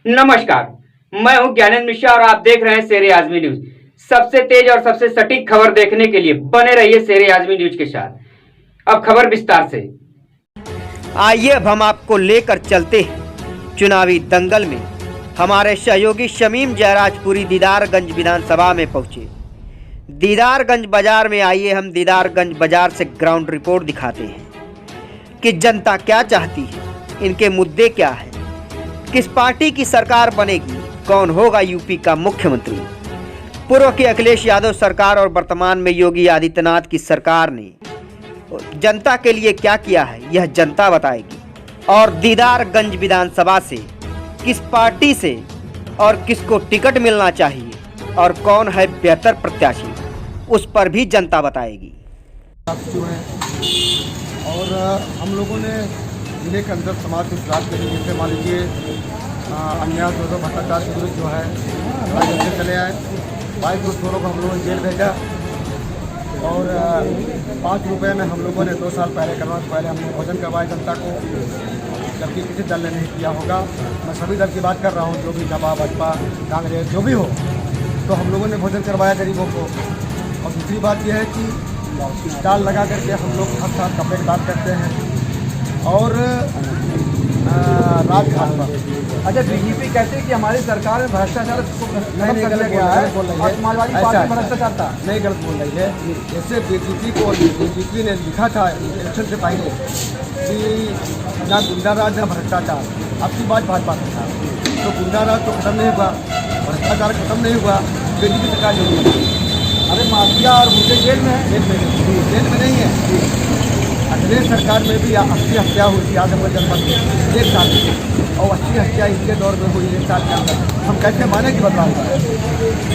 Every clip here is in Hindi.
नमस्कार, मैं हूं ज्ञानेंद्र मिश्रा और आप देख रहे हैं शेरे आजमी न्यूज। सबसे तेज और सबसे सटीक खबर देखने के लिए बने रहिए शेरे आजमी न्यूज के साथ। अब खबर विस्तार से। आइए अब हम आपको लेकर चलते हैं चुनावी दंगल में। हमारे सहयोगी शमीम जयराजपुरी दीदारगंज विधानसभा में पहुंचे। दीदारगंज बाजार में आइए हम दीदारगंज बाजार से ग्राउंड रिपोर्ट दिखाते हैं कि जनता क्या चाहती है, इनके मुद्दे क्या हैं, किस पार्टी की सरकार बनेगी, कौन होगा यूपी का मुख्यमंत्री। पूर्व की अखिलेश यादव सरकार और वर्तमान में योगी आदित्यनाथ की सरकार ने जनता के लिए क्या किया है, यह जनता बताएगी। और दीदारगंज विधानसभा से किस पार्टी से और किसको टिकट मिलना चाहिए और कौन है बेहतर प्रत्याशी, उस पर भी जनता बताएगी। और हम लोगों ने जिले के अंदर समाज के सुधार के लिए, जैसे मान लीजिए अन्याय भ्रष्टाचार के विरुद्ध जो है राजनीति से चले आए। 22 चोरों को हम लोगों ने जेल भेजा और 5 रुपये में हम लोगों ने 2 साल पहले हमने भोजन करवाया जनता को, जबकि किसी दल ने नहीं किया होगा। मैं सभी दल की बात कर रहा हूँ, जो भी सपा बसपा कांग्रेस जो भी हो, तो हम लोगों ने भोजन करवाया गरीबों को। और दूसरी बात यह है कि स्टाल लगा करके हम लोग हर साल कपड़े की बात करते हैं। और राजघाट पर अच्छा, बीजेपी कहते हैं कि हमारी सरकार में भ्रष्टाचार खत्म कर दिया गया है और समाजवादी पार्टी भ्रष्टाचार था। नहीं, गलत बोल रही है। जैसे बीजेपी ने लिखा था इलेक्शन से पहले कि ना गुंडा राज ना भ्रष्टाचार, अब की बात भाजपा का था। तो गुंडा राज तो खत्म नहीं हुआ, भ्रष्टाचार खत्म नहीं हुआ, बीजेपी सरकार जो अरे माफिया और मुझे जेल में है, जेल में नहीं है। अखिलेश सरकार में भी 80 हत्या हुई थी आजमगढ़ जनपद में 1 साल में, और 80 हत्या इनके दौर में हुई 1 साल के अंदर। हम कैसे माने कि बदलाव हुआ है?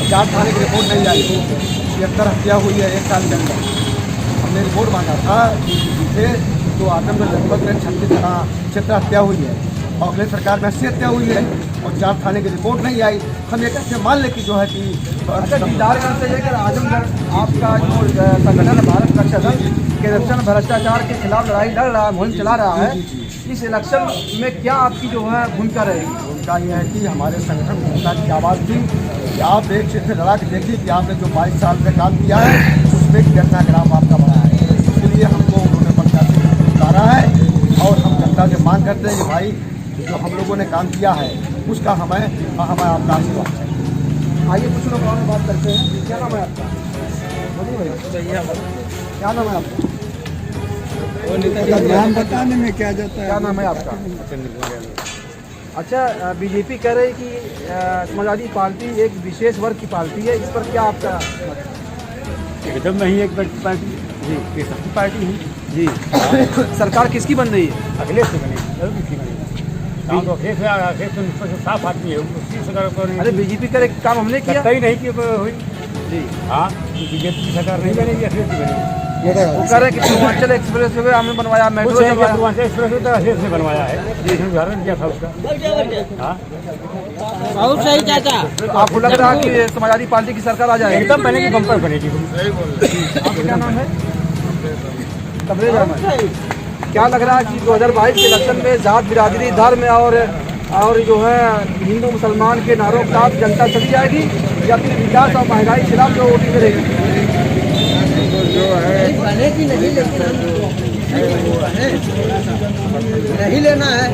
4 थाने की रिपोर्ट नहीं आई, 76 हत्या हुई है 1 साल के अंदर। हमने रिपोर्ट मांगा था से, तो आजमगढ़ जनपद में 76 हत्या हुई है और अखिलेश सरकार में 80 हत्या हुई है और 4 थाने की रिपोर्ट नहीं आई। हम ये कैसे मान ले कि जो है कि अच्छा, दीदारगंज से लेकर आजमगढ़ आपका जो संगठन भारत रक्षा दल करप्शन भ्रष्टाचार के खिलाफ लड़ाई लड़ रहा है, मुहिम चला रहा है। इस इलेक्शन में क्या आपकी जो है भूमिका रहेगी? उनका यह है कि हमारे संगठन भूमिका की आवाज़ थी कि आप एक क्षेत्र से लड़ा के देखिए कि आपने जो 22 साल में काम किया है उसमें कितना ग्राम आपका बना है। इसलिए हमको उन्होंने प्रत्याशी उतारा है और हम जनता से मांग करते हैं कि भाई जो हम लोगों ने काम किया है उसका हमें आपका आशीर्वाद है। आइए कुछ लोग और बात करते हैं। क्या नाम है आपका? क्या नाम है आपका? नाम बताने में क्या जाता है? क्या नाम है आपका? अच्छा, बीजेपी कह रही है कि समाजवादी पार्टी एक विशेष वर्ग की पार्टी है, इस पर क्या आपका? एकदम नहीं, एक पार्टी जी, सबकी पार्टी है जी। सरकार किसकी बन रही है? अखिलेश से बनी, किसकी बनी? काम तो अखिलेश तो साफ आदमी है, उसकी सरकार को नहीं। अरे बीजेपी करे काम हमने किया ही नहीं कि हुई जी। हाँ, बीजेपी की सरकार नहीं बनेगी, अखिलेश की बनेगी। वो कह रहे कि पूर्वांचल एक्सप्रेस वे हमने बनवाया, मेट्रो पूर्वांचल एक्सप्रेस वे तो अखिलेश ने बनवाया है, उदाहरण दिया था उसका। हाँ, बहुत सही चाचा। आपको लग रहा है कि समाजवादी पार्टी की सरकार आ जाएगी? एकदम बनेगी, बम्पर बनेगी। आपका क्या नाम है? तबरेज अहमद। क्या लग रहा है कि 2022 के इलेक्शन में जात बिरादरी धर्म और जो है हिंदू मुसलमान के नारों के साथ जनता चली जाएगी या फिर विकास और महंगाई के खिलाफ जो वोटिंग करेगी? जो है बनेगी नहीं, लेकिन नहीं लेना है।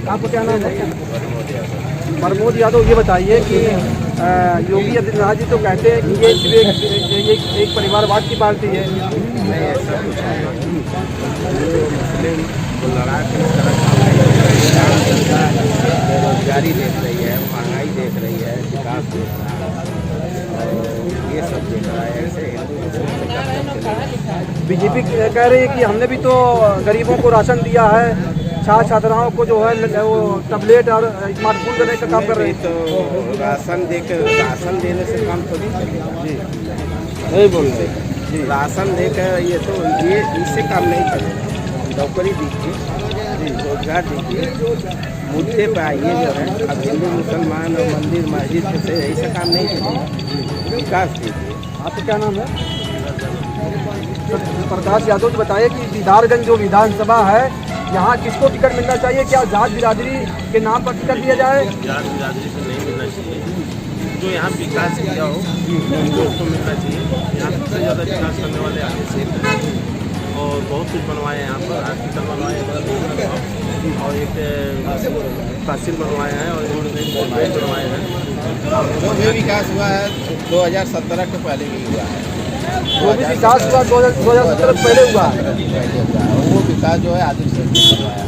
आपको क्या नाम है? प्रमोद यादव। ये बताइए कि योगी आदित्यनाथ जी तो कहते हैं कि ये एक परिवारवाद की पार्टी है। बेरोजगारी देख रही है, महंगाई देख रही है, विकास देख रहा है, ये सब देख रहा है। ऐसे बीजेपी कह रही है कि हमने भी तो गरीबों को राशन दिया है, छात्राओं को जो है वो टैबलेट और स्मार्टफोन देने का काम कर रहे हैं। तो राशन देने से काम थोड़ी चलेगा जी, नहीं बोल रहे। राशन देकर ये इससे काम नहीं चलेगा। नौकरी दीजिए, रोजगार दीजिए, मुद्दे पे आइए। जो है अब हिंदू मुसलमान और मंदिर मस्जिद से ऐसा काम नहीं चलेगा, विकास दीजिए। आपका क्या नाम है? प्रकाश यादव जी बताइए कि दीदारगंज जो विधानसभा है, यहाँ किसको टिकट मिलना चाहिए? क्या जाट बिरादरी के नाम पर टिकट दिया जाए? जाट बिरादरी से नहीं मिलना चाहिए, जो यहाँ विकास किया हो उसको मिलना चाहिए। यहाँ सबसे ज़्यादा विकास करने वाले आगे से और बहुत कुछ बनवाए हैं, यहाँ पर हॉस्पिटल बनवाए हैं और एक तहसील बनवाए हैं और रोड बनवाए हैं। जो भी विकास हुआ है 2017 के पहले भी हुआ है। जो भी विकास हुआ 2017 पहले हुआ है, वो विकास जो है आदिल से हुआ है।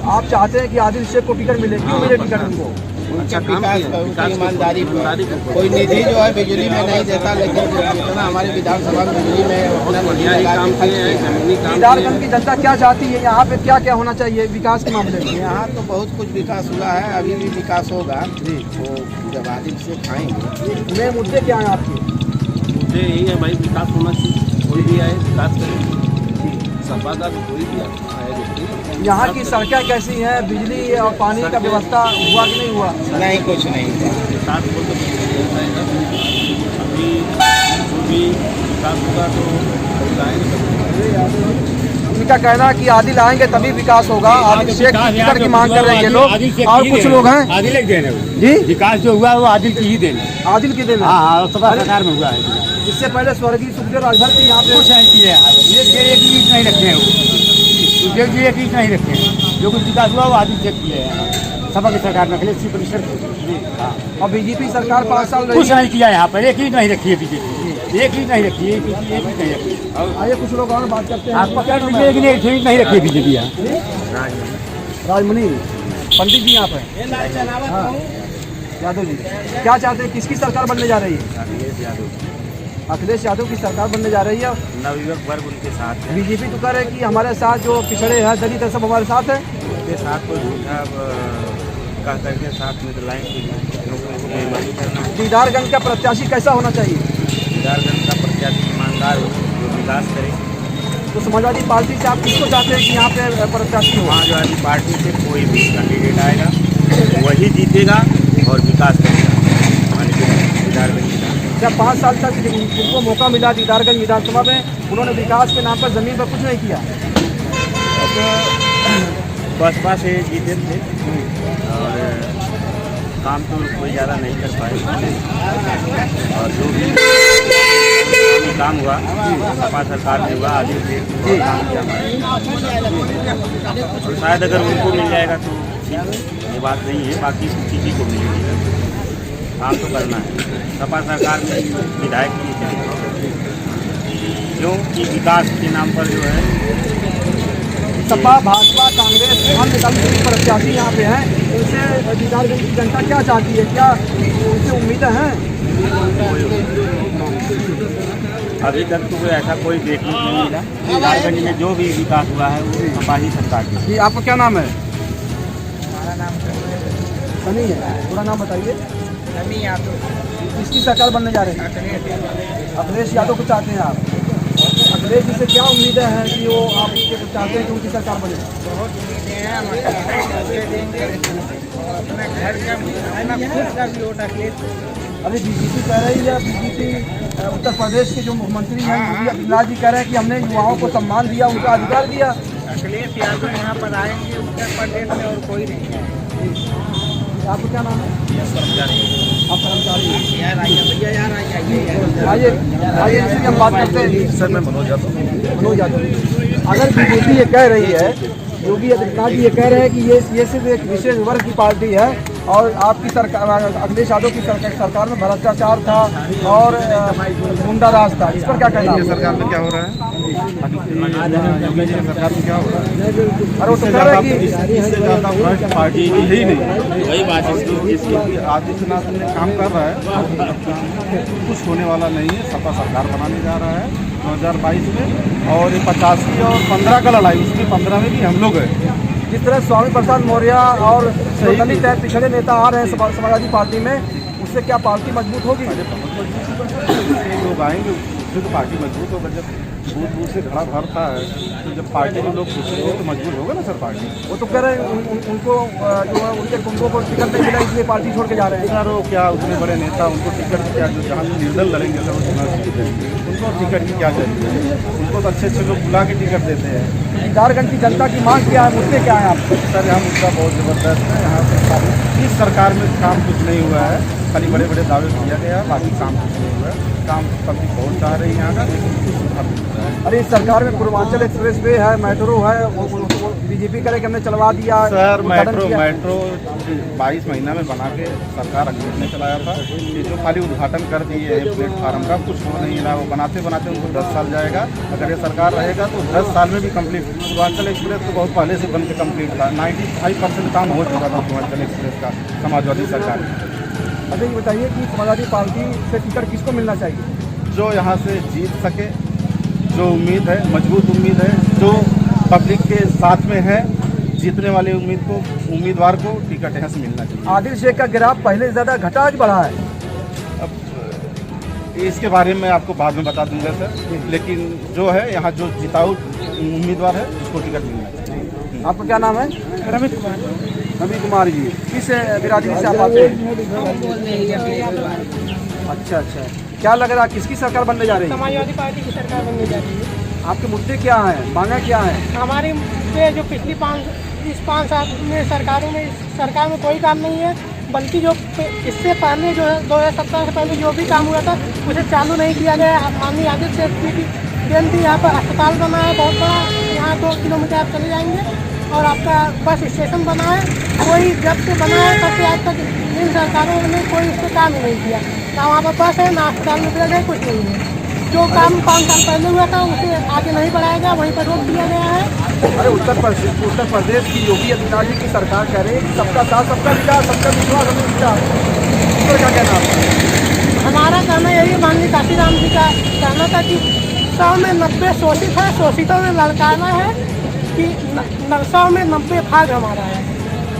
आप चाहते हैं कि आदिल शेख को टिकट मिले, क्यों मिले टिकट उनको? उनका विकास ईमानदारी कोई निधि जो है बिजली में नहीं देता, लेकिन जितना हमारे विधानसभा में बिजली में अपना दीदारगंज की जनता क्या चाहती है? यहाँ पे क्या क्या होना चाहिए विकास के मामले में? यहाँ तो बहुत कुछ विकास हुआ है, अभी भी विकास होगा जी। वो जब आदिल से खाएंगे। नए मुद्दे क्या हैं आपके? मुद्दे यही है भाई, विकास होना चाहिए, कोई भी आए विकास करे, सपा का भी कोई भी आए। यहाँ की सड़कें कैसी हैं? बिजली और पानी का व्यवस्था हुआ कि नहीं हुआ? नहीं, कुछ नहीं हुआ। विकास को तो अभी जो भी विकास होगा तो उनका कहना है कि आदिल आएंगे तभी विकास होगा। आदिल शेख की टिकट की मांग कर रहे हैं ये लोग और कुछ लोग हैं। आदिल एक देन है जी, विकास जो हुआ है वो आदिल की ही देन है। आदिल की देन है। हाँ, सपा सरकार में हुआ है। इससे पहले स्वर्गीय सुखदेव राजभर की यहाँ पे कुछ नहीं किए हैं, एक ईट नहीं रखे हैं वो, उद्योग जी एक ईट नहीं रखे हैं। जो कुछ विकास हुआ वो आदिल से किए हैं, सपा की सरकार में अखिलेश जी परिषद। और बीजेपी सरकार 5 साल कुछ रही। नहीं किया यहाँ पर, एक ईट नहीं रखी है बीजेपी, एक ईट नहीं रखी है, एक ईट नहीं रखी है। आइए कुछ लोग और बात करते हैं। आप पकड़ लीजिए, लेकिन एक ईट नहीं रखी है बीजेपी यहाँ। राजमणि पंडित जी यहाँ पे। हाँ, यादव जी क्या चाहते हैं? किसकी सरकार बनने जा रही है? अखिलेश यादव की सरकार बनने जा रही है। नवयुवक वर्ग उनके साथ है, बीजेपी तो कह रहे हैं कि हमारे साथ जो पिछड़े हैं, दलित है, सब हमारे साथ है। उनके साथ कोई झूठा कह करके साथ में लाइन की लोगों को बेईमानी करना है। दीदारगंज का प्रत्याशी कैसा होना चाहिए? दीदारगंज का प्रत्याशी ईमानदार हो, जो विकास करे। तो समाजवादी पार्टी से आप किसको चाहते हैं कि यहाँ पे प्रत्याशी हो? समाजवादी पार्टी से कोई भी कैंडिडेट आएगा वही जीतेगा और विकास करेगा हमारे दीदारगंज का। जब 5 साल तक जिनको मौका मिला दीदारगंज विधानसभा में, उन्होंने विकास के नाम पर जमीन पर कुछ नहीं किया। बसपा से जीते थे और काम तो कोई ज़्यादा नहीं कर पाए, और जो भी काम हुआ सपा सरकार में हुआ, आदिल से काम किया हमारे। और शायद अगर उनको मिल जाएगा तो ये बात नहीं है, बाकी किसी को मिलेगी। काम तो करना है, सपा सरकार में विधायक की चाहिए, क्योंकि विकास के नाम पर जो है सपा, भाजपा, कांग्रेस, अन्य दल के प्रत्याशी यहाँ पे हैं। इनसे दीदारगंज की जनता क्या चाहती है? क्या उनसे उम्मीदें हैं? अभी तक तो कोई ऐसा कोई देखने को नहीं मिला। दीदारगंज में जो भी विकास हुआ है वो सपा ही सरकार की। जी, आपका क्या नाम है? हमारा नाम सनी है। पूरा नाम बताइए। सनी यादव। किसकी सरकार बनने जा रही है? अखिलेश यादव को चाहते हैं आप? अखिलेश जी से क्या उम्मीदें हैं कि वो आप चाहते हैं कि उनकी सरकार बने? बहुत उम्मीदें हैं, हम पैसे देंगे और अपना घर का अपना खुद का भी वोट अखिलेश। अभी बीजेपी कह रही है, बीजेपी उत्तर प्रदेश के जो मुख्यमंत्री हैं योगी आदित्यनाथ जी कह रहे हैं कि हमने युवाओं को सम्मान दिया, उनका अधिकार दिया। अखिलेश यादव यहाँ पर आएंगे उत्तर प्रदेश में और कोई नहीं है। आपको क्या नाम है? आप कर्मचारी हैं? आइए आइए इसी की हम बात करते हैं। सर मैं मनोज यादव। अगर बीजेपी ये कह रही है, योगी आदित्यनाथ जी ये कह रहे हैं कि ये सिर्फ एक विशेष वर्ग की पार्टी है और आपकी सरकार, अखिलेश यादव की सरकार में भ्रष्टाचार था और गुंडा राज था, इस पर क्या कहना है? सरकार में क्या हो रहा है? सरकार में क्या हो रहा है? अरे वो तो कह रहे हैं कि इससे ज़्यादा भ्रष्ट पार्टी ही नहीं। वही बात है, आदित्यनाथ ने काम कर रहा है, कुछ होने वाला नहीं है। सपा सरकार बनाने जा रहा है 2022 में, और ये 85 और 15 का लड़ाई, उसकी 15 में भी हम लोग हैं। जिस तरह स्वामी प्रसाद मौर्य और दलित पिछड़े नेता आ रहे हैं समाजवादी पार्टी में, उससे क्या पार्टी मजबूत होगी? लोग आएंगे उससे तो पार्टी मजबूत होगा। जब बूथ बूथ से घड़ा भरता है, तो जब पार्टी के लोग पूछेंगे तो मजबूर होगा ना सर पार्टी। वो तो कह रहे हैं उनको जो है उनके कुंभों को टिकट नहीं मिला इसलिए पार्टी छोड़ के जा रहे हैं। सर वो क्या उतने बड़े नेता, उनको टिकट की क्या, जो जहाँ से निर्दल लड़ेंगे सर वो चुनाव जीतेंगे, उनको टिकट की क्या चाहिए? उनको तो अच्छे अच्छे लोग बुला के टिकट देते हैं। दीदारगंज की जनता की मांग क्या है, मुद्दे क्या है आपके? सर यहाँ मुद्दा बहुत ज़बरदस्त है। यहाँ पे खाली इस सरकार में काम कुछ नहीं हुआ है, खाली बड़े बड़े दावे किया गया, बाकी काम कुछ नहीं हुआ है। काम पब्लिक बहुत चाह रही है यहाँ का, लेकिन कुछ सुधार नहीं हो रहा है। अरे इस सरकार में पूर्वांचल एक्सप्रेस वे है, मेट्रो है, वो बीजेपी करे कि हमने चलवा दिया। सर उद्घाटन किया। मेट्रो 22 महीना में बना के सरकार अखिलेश ने चलाया था। ये जो खाली उद्घाटन कर दिए है प्लेटफार्म का, कुछ हो नहीं रहा। वो बनाते बनाते उनको 10 साल जाएगा। अगर ये सरकार रहेगा तो 10 साल में भी कंप्लीट। पूर्वांचल एक्सप्रेस तो बहुत पहले से बन के कंप्लीट था। 95% काम हो चुका था पूर्वांचल एक्सप्रेस का समाजवादी सरकार में। अच्छा ये बताइए कि समाजवादी पार्टी से टिकट किसको मिलना चाहिए? जो यहाँ से जीत सके, जो उम्मीद है, मजबूत उम्मीद है, जो पब्लिक के साथ में है, जीतने वाले उम्मीदवार को टिकट यहाँ से मिलना चाहिए। आदिल शेख का ग्राफ पहले से ज़्यादा घटा आज बढ़ा है। अब इसके बारे में आपको बाद में बता दूंगा सर, लेकिन जो है यहाँ जो जिताऊ उम्मीदवार है उसको टिकट मिलना चाहिए। आपका क्या नाम है? रमेश कुमार। रवि कुमार जी, किस बिरादरी से आप आते हैं? अच्छा अच्छा, क्या लग रहा है किसकी सरकार बनने जा रही है? समाजवादी पार्टी की सरकार बनने जा रही है। आपके मुद्दे क्या हैं, मांगा क्या है? हमारी मुद्दे जो पिछली 5 साल में सरकार में कोई काम नहीं है, बल्कि जो इससे पहले जो है 2017 से पहले जो भी काम हुआ था उसे चालू नहीं किया गया। माननीय आदिल शेख की देन थी, यहाँ पर अस्पताल बना है बहुत बड़ा, यहाँ 2 किलोमीटर आप चले जाएंगे, और आपका बस स्टेशन बना है। कोई जब से बना है तब से आज तक इन सरकारों ने कोई इस पर काम ही नहीं किया। ना वहाँ पर बस है, ना अस्पताल में बेड है, कुछ नहीं है। जो काम 5 साल पहले हुआ था उसे आगे नहीं बढ़ाया गया, वहीं पर रोक दिया गया है। अरे उत्तर प्रदेश की योगी आदित्यनाथ जी की सरकार कह रही है कि सबका साथ, सबका विकास, सबका विश्वास, सबका विकास। इस पर क्या कहना है? हमारा कहना यही है, माननीय काशीराम जी का कहना था कि 100 में 90 शोषित है, शोषितों में ललकारना है कि 100 में 90 भाग हमारा है,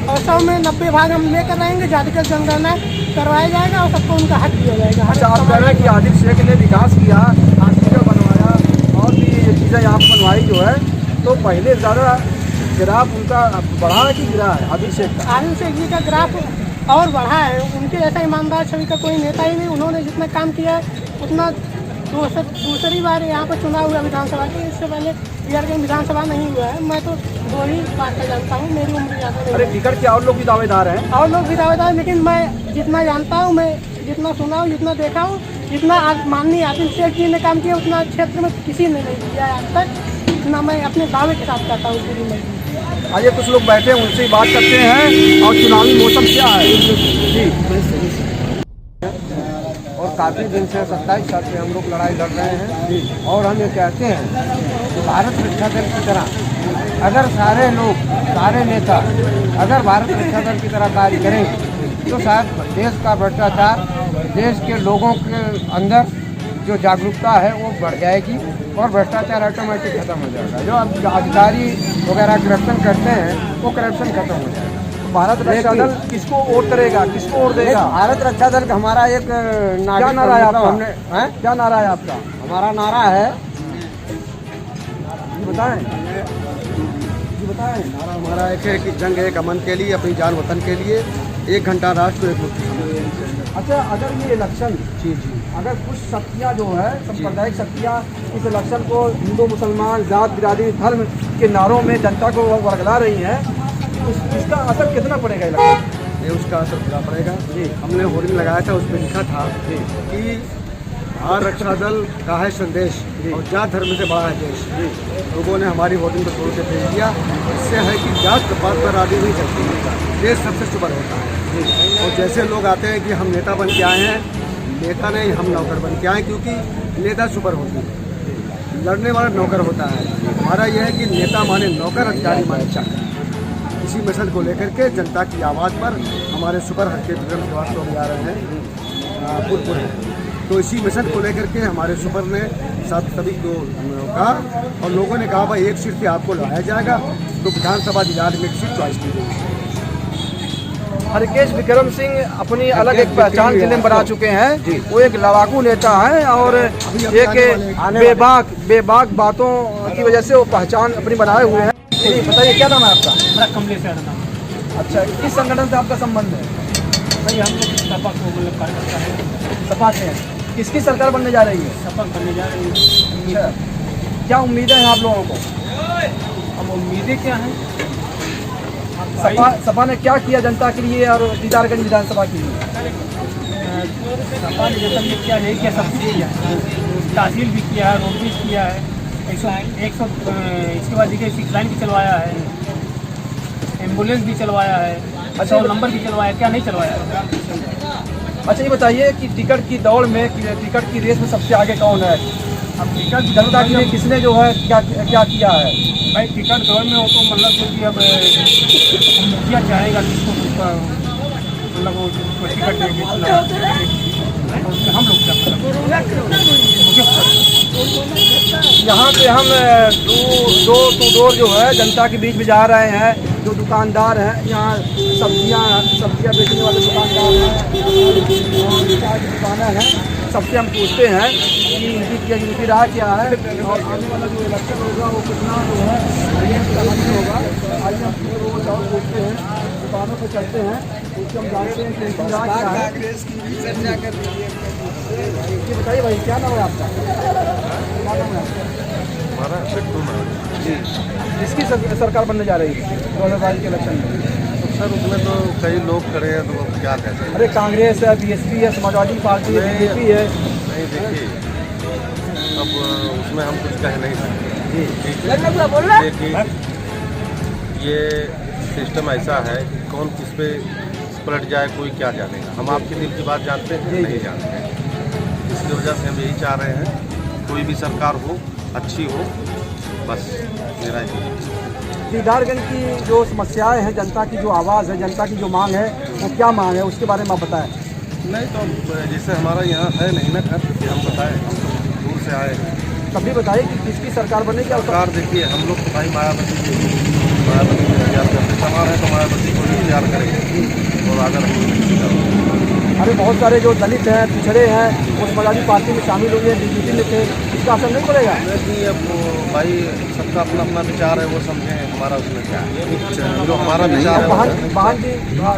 और 100 में 90 भाग हम लेकर रहेंगे। जातिगत जनगणना करवाया जाएगा और सबको उनका हक दिया जाएगा। अच्छा, आप कह रहे हैं कि आदिल शेख ने विकास किया, हॉस्पिटल बनवाया और भी ये चीज़ें यहाँ पर बनवाई जो है, तो पहले ज़्यादा ग्राफ उनका बढ़ा है कि गिरा है आदिल शेख का? आदिल शेख जी का ग्राफ और बढ़ा है। उनके जैसा ईमानदार छवि का कोई नेता ही नहीं। उन्होंने जितना काम किया है उतना दूसरी बार यहाँ पर चुनाव हुआ विधानसभा के, इससे पहले बिहार के विधानसभा नहीं हुआ है। मैं तो 2 ही बात का जानता हूँ, मेरी उम्र ज़्यादा नहीं। अरे टिकट के और लोग भी दावेदार हैं? और लोग भी दावेदार, लेकिन मैं जितना जानता हूँ, मैं जितना सुना हूँ, जितना देखा हूँ, जितना माननीय आदिल शेख जी ने काम किया उतना क्षेत्र में किसी ने नहीं किया है आज तक। इतना मैं अपने दावे के साथ कहता हूँ पूरी में। आइए कुछ लोग बैठे हैं, उनसे ही बात करते हैं। और चुनावी मौसम क्या है जी? और काफ़ी दिन से 27 साल से हम लोग लड़ाई लड़ रहे हैं, और हम ये कहते हैं कि भारत रक्षा दल की तरह अगर सारे लोग, सारे नेता अगर भारत रक्षा दल की तरह कार्य करेंगे तो शायद देश का भ्रष्टाचार, देश के लोगों के अंदर जो जागरूकता है वो बढ़ जाएगी और भ्रष्टाचार ऑटोमेटिक खत्म हो जाएगा। जो अधिकारी वगैरह करप्शन करते हैं वो करप्शन खत्म हो जाएगा। भारत रक्षा दल किसको वोट करेगा, किसको वोट देगा? भारत रक्षा दल का हमारा एक क्या नारा है आपका? क्या नारा है आपका? हमारा नारा है, बताएं जी, बताएं। नारा हमारा एक है कि जंग एक अमन के लिए, अपनी जान वतन के लिए, 1 घंटा राष्ट्र एक मुक्ति। अच्छा, अगर ये इलेक्शन जी अगर कुछ शक्तियाँ जो है सांप्रदायिक शक्तियाँ इस इलेक्शन को हिंदू मुसलमान जात बिरादरी धर्म के नारों में जनता को वर्गला रही हैं, इसका असर कितना पड़ेगा इलेक्शन? ये उसका असर पूरा पड़ेगा जी। हमने होर्डिंग लगाया था, उस पर लिखा था कि भारत रक्षा दल का है संदेश और जात धर्म से बड़ा है देश। लोगों ने हमारी होर्डिंग को तोड़ के भेज दिया। इससे है कि जात पात पर आदि नहीं करती, देश सबसे सुपर होता है। और जैसे लोग आते हैं कि हम नेता बन के आए हैं, नेता नहीं, हम नौकर बन के आए, क्योंकि नेता सुपर होती है, लड़ने वाला नौकर होता है। हमारा यह है कि नेता माने नौकर, अधिकारी माने चाकर। इसी मिशन को लेकर के जनता की आवाज़ पर हमारे सुपर हल्के विक्रम श्रीवास्तव भी आ रहे हैं पुरपुर है। तो इसी मिशन को लेकर के हमारे सुपर ने सभी को कहा और लोगों ने कहा भाई 1 सीट पे आपको लड़ाया जाएगा, तो विधानसभा जिला में 1 सीट चॉइस की गई। हरकेश विक्रम सिंह अपनी अलग एक पहचान जिले में बना चुके हैं। वो एक लड़ाकू नेता है और एक बेबाक बातों की वजह से वो पहचान अपनी बनाए हुए हैं। जी, बताइए क्या नाम है आपका? मेरा कमलेश यादव नाम। अच्छा, किस संगठन से आपका संबंध है? भाई हम लोग सपा को मतलब कार्यकर्ता है। सपा से हैं। किसकी सरकार बनने जा रही है? सपा बनने जा रही है। अच्छा, क्या उम्मीदें हैं आप लोगों को? अब उम्मीदें क्या हैं? सपा ने क्या किया जनता के लिए और दीदारगंज विधानसभा के लिए? सपा ने जैसा भी किया यही किया, सब कुछ किया है। तहसील भी किया है, रोड भी किया है, 100 इसके बाद देखिए 6 लाइन भी चलवाया है, एम्बुलेंस भी चलवाया है, 100 नंबर भी चलवाया, क्या नहीं चलवाया है। अच्छा, ये बताइए कि टिकट की दौड़ में, टिकट की रेस में सबसे आगे कौन है? अब टिकट जनता के लिए किसने जो है क्या किया है? भाई टिकट दौड़ में हो तो मतलब जो कि अब मुखिया चाहेगा जिसको मतलब वो टिकट देंगे उसमें हम लोग क्या यहाँ पे हम डोर टू डोर जो है जनता के बीच में जा रहे हैं। जो दुकानदार हैं यहाँ, सब्जियाँ बेचने वाले दुकानदार हैं और चाय की दुकानें हैं, सबसे हम पूछते हैं कि इनकी राय क्या है और आने वाला जो इलेक्शन होगा वो कितना जो है होगा। आइए हम पूछते हैं, दुकानों पर चलते हैं, उससे हम जानते हैं कि इनकी राय क्या है। ये बताइए भाई, क्या नाम है आपका? क्या नाम है आपका? हमारा बिट्टू नाम जी। किसकी सरकार बनने जा रही है 2022 के इलेक्शन में? तो सर उसमें तो कई लोग खड़े हैं, तो अब क्या कह सकते हैं। अरे कांग्रेस है, बीएसपी है, समाजवादी पार्टी है, बीजेपी है। नहीं देखिए, अब उसमें हम कुछ कह नहीं सकते। देखिए, ये सिस्टम ऐसा है कि कौन किस पे पलट जाए कोई क्या जानेगा। हम आपके दिल की बात जानते हैं, नहीं जानते हैं। इसकी वजह से हम यही चाह रहे हैं कोई भी सरकार हो अच्छी हो, बस मेरा ही। दीदारगंज की जो समस्याएं हैं, जनता की जो आवाज़ है, जनता की जो मांग है, वो क्या मांग है उसके बारे में आप बताएं। नहीं तो जैसे हमारा यहाँ है नहीं ना घर, कि हम बताएं, हम तो दूर से आए हैं। तभी बताइए कि किसकी सरकार बनेगी। सरकार देखिए, हम लोग तो भाई मायावती को इंतजार करते समार है, तो मायावती को इंतजार करेंगे। और अगर अरे बहुत सारे जो दलित हैं, पिछड़े हैं, वो समाजवादी पार्टी में शामिल हुए हैं, बीजेपी में थे, इसका असर नहीं पड़ेगा? नहीं, अब भाई सबका अपना अपना विचार है, वो समझें, हमारा उसमें क्या है। जो हमारा विचार है बहन जी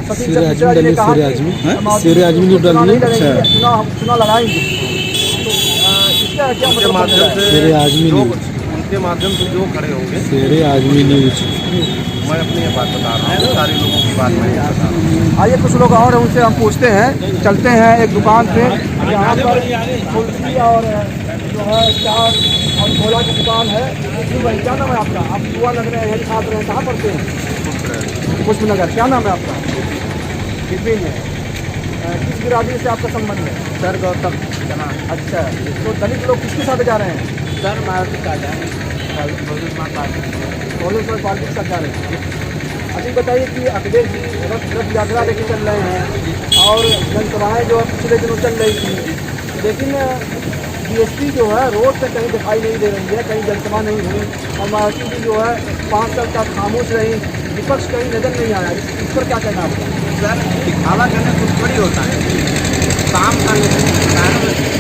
सतीश मिश्रा जी ने कहा चुनाव लगाएंगे, तो इसका क्या उनके माध्यम से उनके माध्यम से जो खड़े होंगे, मैं अपनी ये बात बता रहा हूँ, सारे लोगों की बात नहीं बता रहा हूँ। आइए कुछ लोग और हैं, उनसे हम पूछते हैं। चलते हैं एक दुकान पे, यहाँ पर कुल्फी और जो है चाट और छोला की दुकान है। जी भाई, क्या नाम है आपका? आप युवा लग रहे हैं, छात्र हैं, कहाँ पढ़ते हैं? पुष्पनगर। क्या नाम है आपका? विपिन है। किस बिरादरी से आपका संबंध है? सर गौतम। अच्छा, तो दलित लोग किसके साथ जा रहे हैं? सर मायावती का जाए पार्टी के साथ जा रहे हैं। अभी बताइए कि अखिलेश जी रथ यात्रा लेके चल रहे हैं और जनसभाएँ जो पिछले दिनों चल रही थी, लेकिन बीएसपी जो है रोड पे कहीं दिखाई नहीं दे रही है, कहीं जनसभा नहीं हुई और मायावती जी जो है 5 साल तक खामोश रही, विपक्ष कहीं नजर नहीं आया। इस पर क्या कहना आपका? सर दिखावा करने कुछ थोड़ी होता है, काम करने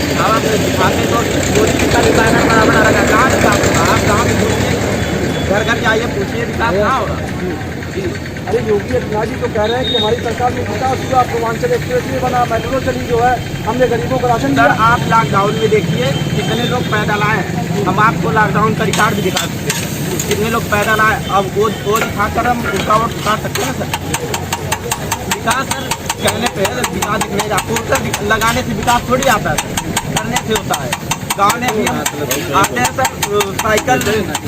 दिखावा दिखाते तो मोदी का भी बैनर बड़ा बड़ा लगा, कहाँ विकास होगा? आप गाँव में घूमिए, घर घर जाइए, पूछिए विकास कहाँ हो रहा। जी, अरे योगी आदित्यनाथ जी तो कह रहे हैं कि हमारी सरकार में विकास हुआ, पूर्वांचल एक्सप्रेस भी बना, मेट्रो चली, जो है हमने गरीबों को राशन सर दिया। आप लॉकडाउन में देखिए कितने लोग पैदल आए, हम आपको लॉकडाउन का रिकॉर्ड भी दिखा सकते हैं, कितने लोग पैदल आए। अब वो दिखाकर हम उनका वोट उठा सकते हैं सर? विकास सर कहने पे है, विकास दिखने पोस्टर लगाने से विकास थोड़ी आता है, करने से होता है। गाँव में भी हम आते हैं सर, साइकिल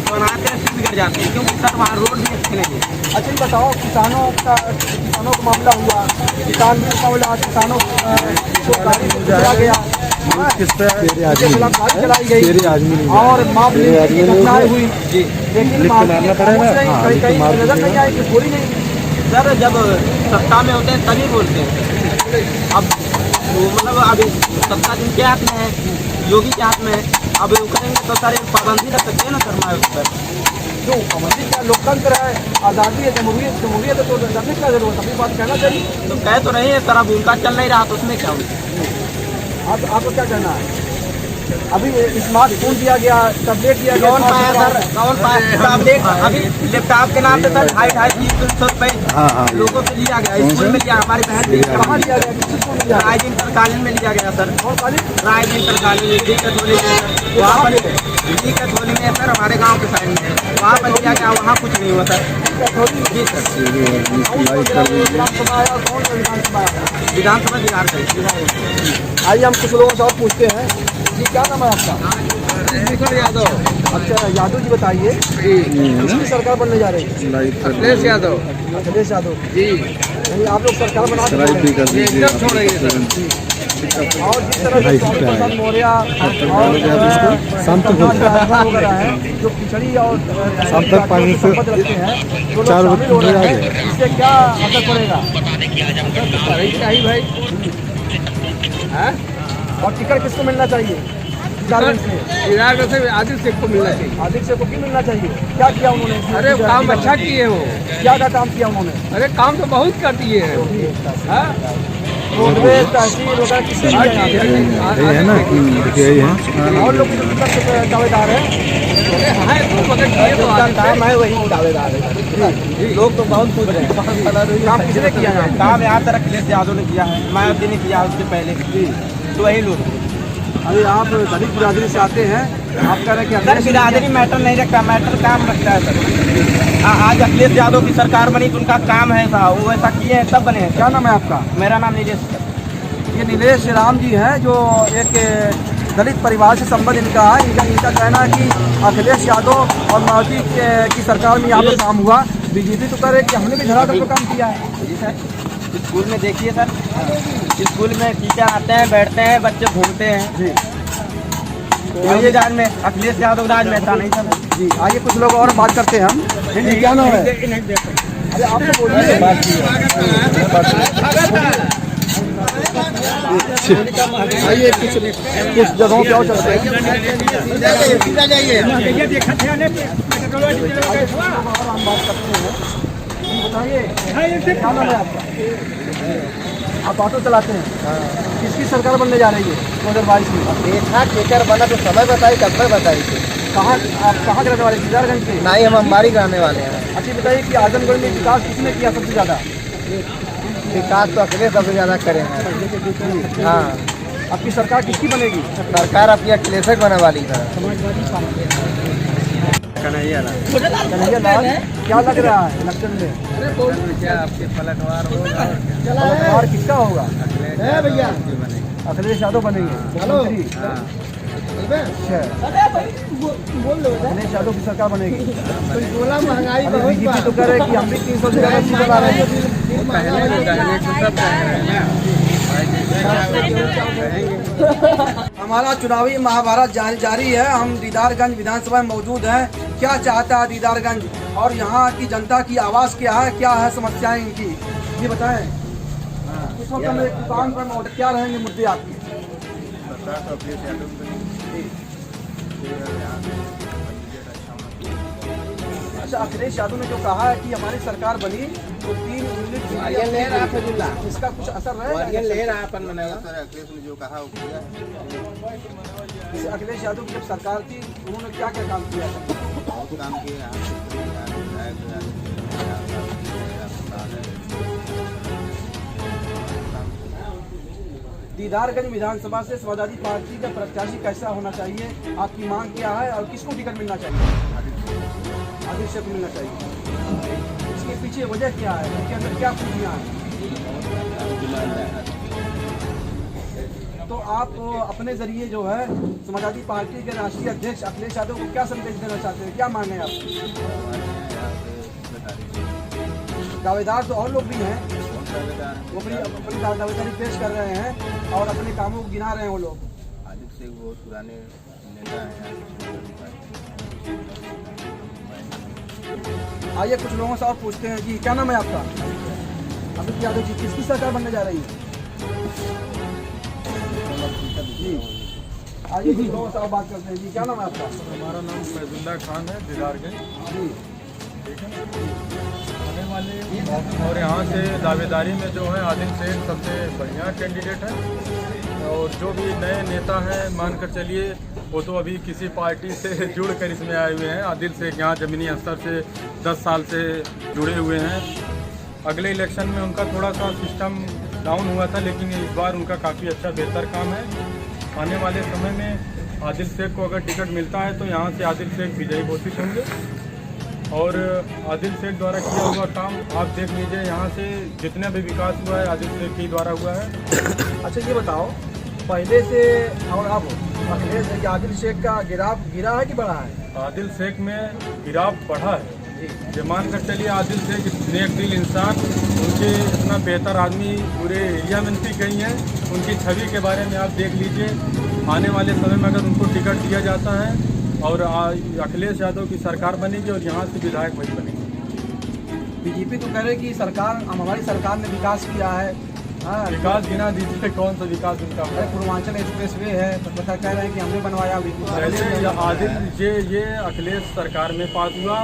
बनाते हैं, बिगड़ जाते हैं, क्योंकि सर वहाँ रोड भी अच्छे नहीं है। अच्छा ये बताओ, किसानों का मामला हुआ, किसान भी मामला, किसानों को गाड़ी दिया गया, खिलाफ गाड़ी चलाई गई और मामले घटनाएं हुई, लेकिन कहीं नजर नहीं आई कि पूरी नहीं। सर जब सत्ता में होते हैं तभी बोलते हैं। अब मतलब अभी सत्ता जिनके हाथ में है, योगी के हाथ में है, अब वो करेंगे तो सारे पाबंदी रख सकते हैं ना सर, माया उस पर क्यों अवधि क्या लोकतंत्र है, आज़ादी है, जमहूरियत है, तो डरने क्या जरूरत, अपनी बात कहना चाहिए। तो कह तो रही है सर, अब उनका चल नहीं रहा तो उसमें क्या हुआ? आपको क्या कहना है? अभी स्मार्टफोन दिया गया, टैबलेट दिया गया, कौन पाया सर, कौन पाया? आप देख, अभी लैपटॉप के नाम पे सर 250-300 रुपए लोगों से लिया गया, स्कूल में लिया, हमारी बहन भी कहाँ दिया गया, किस स्कूल में दिया गया? रायदीन सर कॉलेज में लिया गया सर, और कॉलेज रायदीन सर कॉलेज डी कथोली में सर, वहाँ पर डी कथोली में सर, हमारे गाँव के साइड में वहाँ पर लिया गया, वहाँ कुछ नहीं हुआ सर। जी सर, विधानसभा आया, कौन सा विधानसभा आया? विधानसभा बिहार का। आइए हम कुछ लोगों से और पूछते हैं। जी क्या नाम है आपका? यादव। अच्छा यादव जी बताइए, किसकी सरकार बनने जा रही है? अखिलेश यादव। अखिलेश यादव जी, यानी आप लोग सरकार बना के एकदम छोड़ रही है सर। और जिस तरह से स्वामी प्रसाद मौर्य और वगैरह है जो खिचड़ी और संपत्ति रखते हैं, जो लोग शामिल हो रहे हैं, इससे क्या असर पड़ेगा? और टिकट किसको मिलना चाहिए? इधर से आदिल शेख को मिलना चाहिए। आदिल शेख को क्यों मिलना चाहिए? क्या किया उन्होंने? अरे काम अच्छा किए हो। क्या काम किया उन्होंने? अरे काम तो बहुत कर दिए हैं। रोडवेज तहसील वगैरह किसने है ना, और लोग जो टिकट के दावेदार हैं, काम है वही दावेदार है। लोग तो बहुत खुश हैं। काम किसने किया है? काम यहाँ तक अखिलेश यादव ने किया है, मायावती ने किया उससे पहले, तो वही लोग। अभी आप दलित बिरादरी से आते हैं, आप कह रहे हैं कि सर बिरादरी मैटर नहीं रखता, मैटर काम रखता है सर। आज अखिलेश यादव की सरकार बनी तो उनका काम है साहब, वो ऐसा किए हैं तब बने हैं। क्या नाम है आपका? मेरा नाम नीलेश सर। ये नीलेश राम जी हैं, जो एक दलित परिवार से संबंध इनका है। इनका कहना है कि अखिलेश यादव और मायावती की सरकार में यहाँ पर काम हुआ। बीजेपी तो कह रहे कि हमने भी धरातल पर काम किया है। जी सर, स्कूल में देखिए सर, स्कूल में टीचर आते हैं, बैठते हैं, बच्चे घूमते हैं जी। ये राज में अखिलेश यादव राज में ऐसा नहीं सर। जी आइए कुछ लोग और बात करते हैं हम। जी क्या नाम है? अरे आप तो बोलिए। आइए कुछ जगहों पे और चलते हैं। और हम बात करते हैं। बताइए क्या नाम है आपका? आप ऑटो चलाते हैं? किसकी सरकार बनने जा रही है 2022 में? देखा टेकर बना तो समय बताई, कब तक बताई थी? कहाँ आप कहाँ के रहने वाले? दीदारगंज के? नहीं, हम अंबारी के रहने वाले हैं। अच्छा बताइए कि आजमगढ़ में विकास किसने किया सबसे ज़्यादा? विकास तो अखिलेश सबसे ज़्यादा करे हैं। हाँ, आपकी सरकार किसकी बनेगी? सरकार अपनी अखिलेश बनने वाली है। कन्हैया लाल क्या लग रहा है इलेक्शन में? क्या आपके पलटवार होगा? पलटवार किसका होगा? भैया अखिलेश यादव बनेंगे मंत्री? अच्छा, अखिलेश यादव की सरकार बनेगी। बोला महंगाई अभी बीजेपी तो कह रहे हैं कि हम भी 300 से ज़्यादा सीटें ला रहे हैं। हमारा चुनावी महाभारत जारी है। हम दीदारगंज विधानसभा में मौजूद हैं। क्या चाहता है दीदारगंज और यहाँ की जनता की आवाज़ क्या है, क्या है समस्याएं इनकी, ये बताएं। इस वक्त हम एक दुकान पर मौजूद, क्या रहेंगे मुद्दे आपके? अच्छा अखिलेश यादव ने जो कहा है कि हमारी सरकार बनी तो 3 यूनिट, इसका कुछ असर रहेगा? अखिलेश ने जो कहा वो किया। अखिलेश यादव की जब सरकार थी उन्होंने क्या क्या काम किया? काम किया दीदारगंज विधानसभा से समाजवादी पार्टी का प्रत्याशी कैसा होना चाहिए? आपकी मांग क्या है और किसको टिकट मिलना चाहिए? आदिल शेख को मिलना चाहिए। इसके पीछे वजह क्या है? इसके अंदर क्या खूबियाँ हैं? तो आप अपने जरिए जो है समाजवादी पार्टी के राष्ट्रीय अध्यक्ष अखिलेश यादव को क्या संदेश देना चाहते हैं? क्या मांगे आप? दावेदार तो और लोग भी हैं, वो अपनी दावेदारी पेश कर रहे हैं और अपने कामों को गिना रहे हैं वो लोग। आदिल शेख बहुत पुराने नेता हैं। आइए कुछ लोगों से और पूछते हैं। जी क्या नाम है आपका? अमित यादव जी, किसकी सरकार बनने जा रही है? जी आइए कुछ लोगों से और बात करते हैं। जी क्या नाम है आपका? हमारा नाम फैजुल्ला खान है, दीदारगंज। जी ठीक है ना। आने वाले और यहाँ से दावेदारी में जो है आदिल शेख सबसे बढ़िया कैंडिडेट है। और जो भी नए नेता हैं मानकर चलिए वो तो अभी किसी पार्टी से जुड़ कर इसमें आए हुए हैं। आदिल शेख यहाँ ज़मीनी स्तर से 10 साल से जुड़े हुए हैं। अगले इलेक्शन में उनका थोड़ा सा सिस्टम डाउन हुआ था, लेकिन इस बार उनका काफ़ी अच्छा बेहतर काम है। आने वाले समय में आदिल शेख को अगर टिकट मिलता है तो यहाँ से आदिल शेख विजयी घोषित होंगे। और आदिल शेख द्वारा किया हुआ काम आप देख लीजिए, यहाँ से जितना भी विकास हुआ है आदिल शेख के द्वारा हुआ है। अच्छा ये बताओ, पहले से और अब अखिलेश आदिल शेख का गिरा है कि बढ़ा है? आदिल शेख में गिराव बढ़ा है। ये मान कर चलिए आदिल शेख नेक दिल इंसान, उनके इतना बेहतर आदमी पूरे एरिया में भी गई हैं। उनकी छवि के बारे में आप देख लीजिए। आने वाले समय में अगर उनको टिकट दिया जाता है और अखिलेश यादव की सरकार बनेगी और यहाँ से विधायक वही बनेगी। बीजेपी तो कह रहे कि सरकार हमारी सरकार ने विकास किया है। हाँ, विकास गिना दीजिए, कौन सा विकास उनका हुआ? पूर्वांचल एक्सप्रेस वे है, तो पता कह रहे हैं कि हमने बनवाया। पहले आदिल ये अखिलेश सरकार में पास हुआ,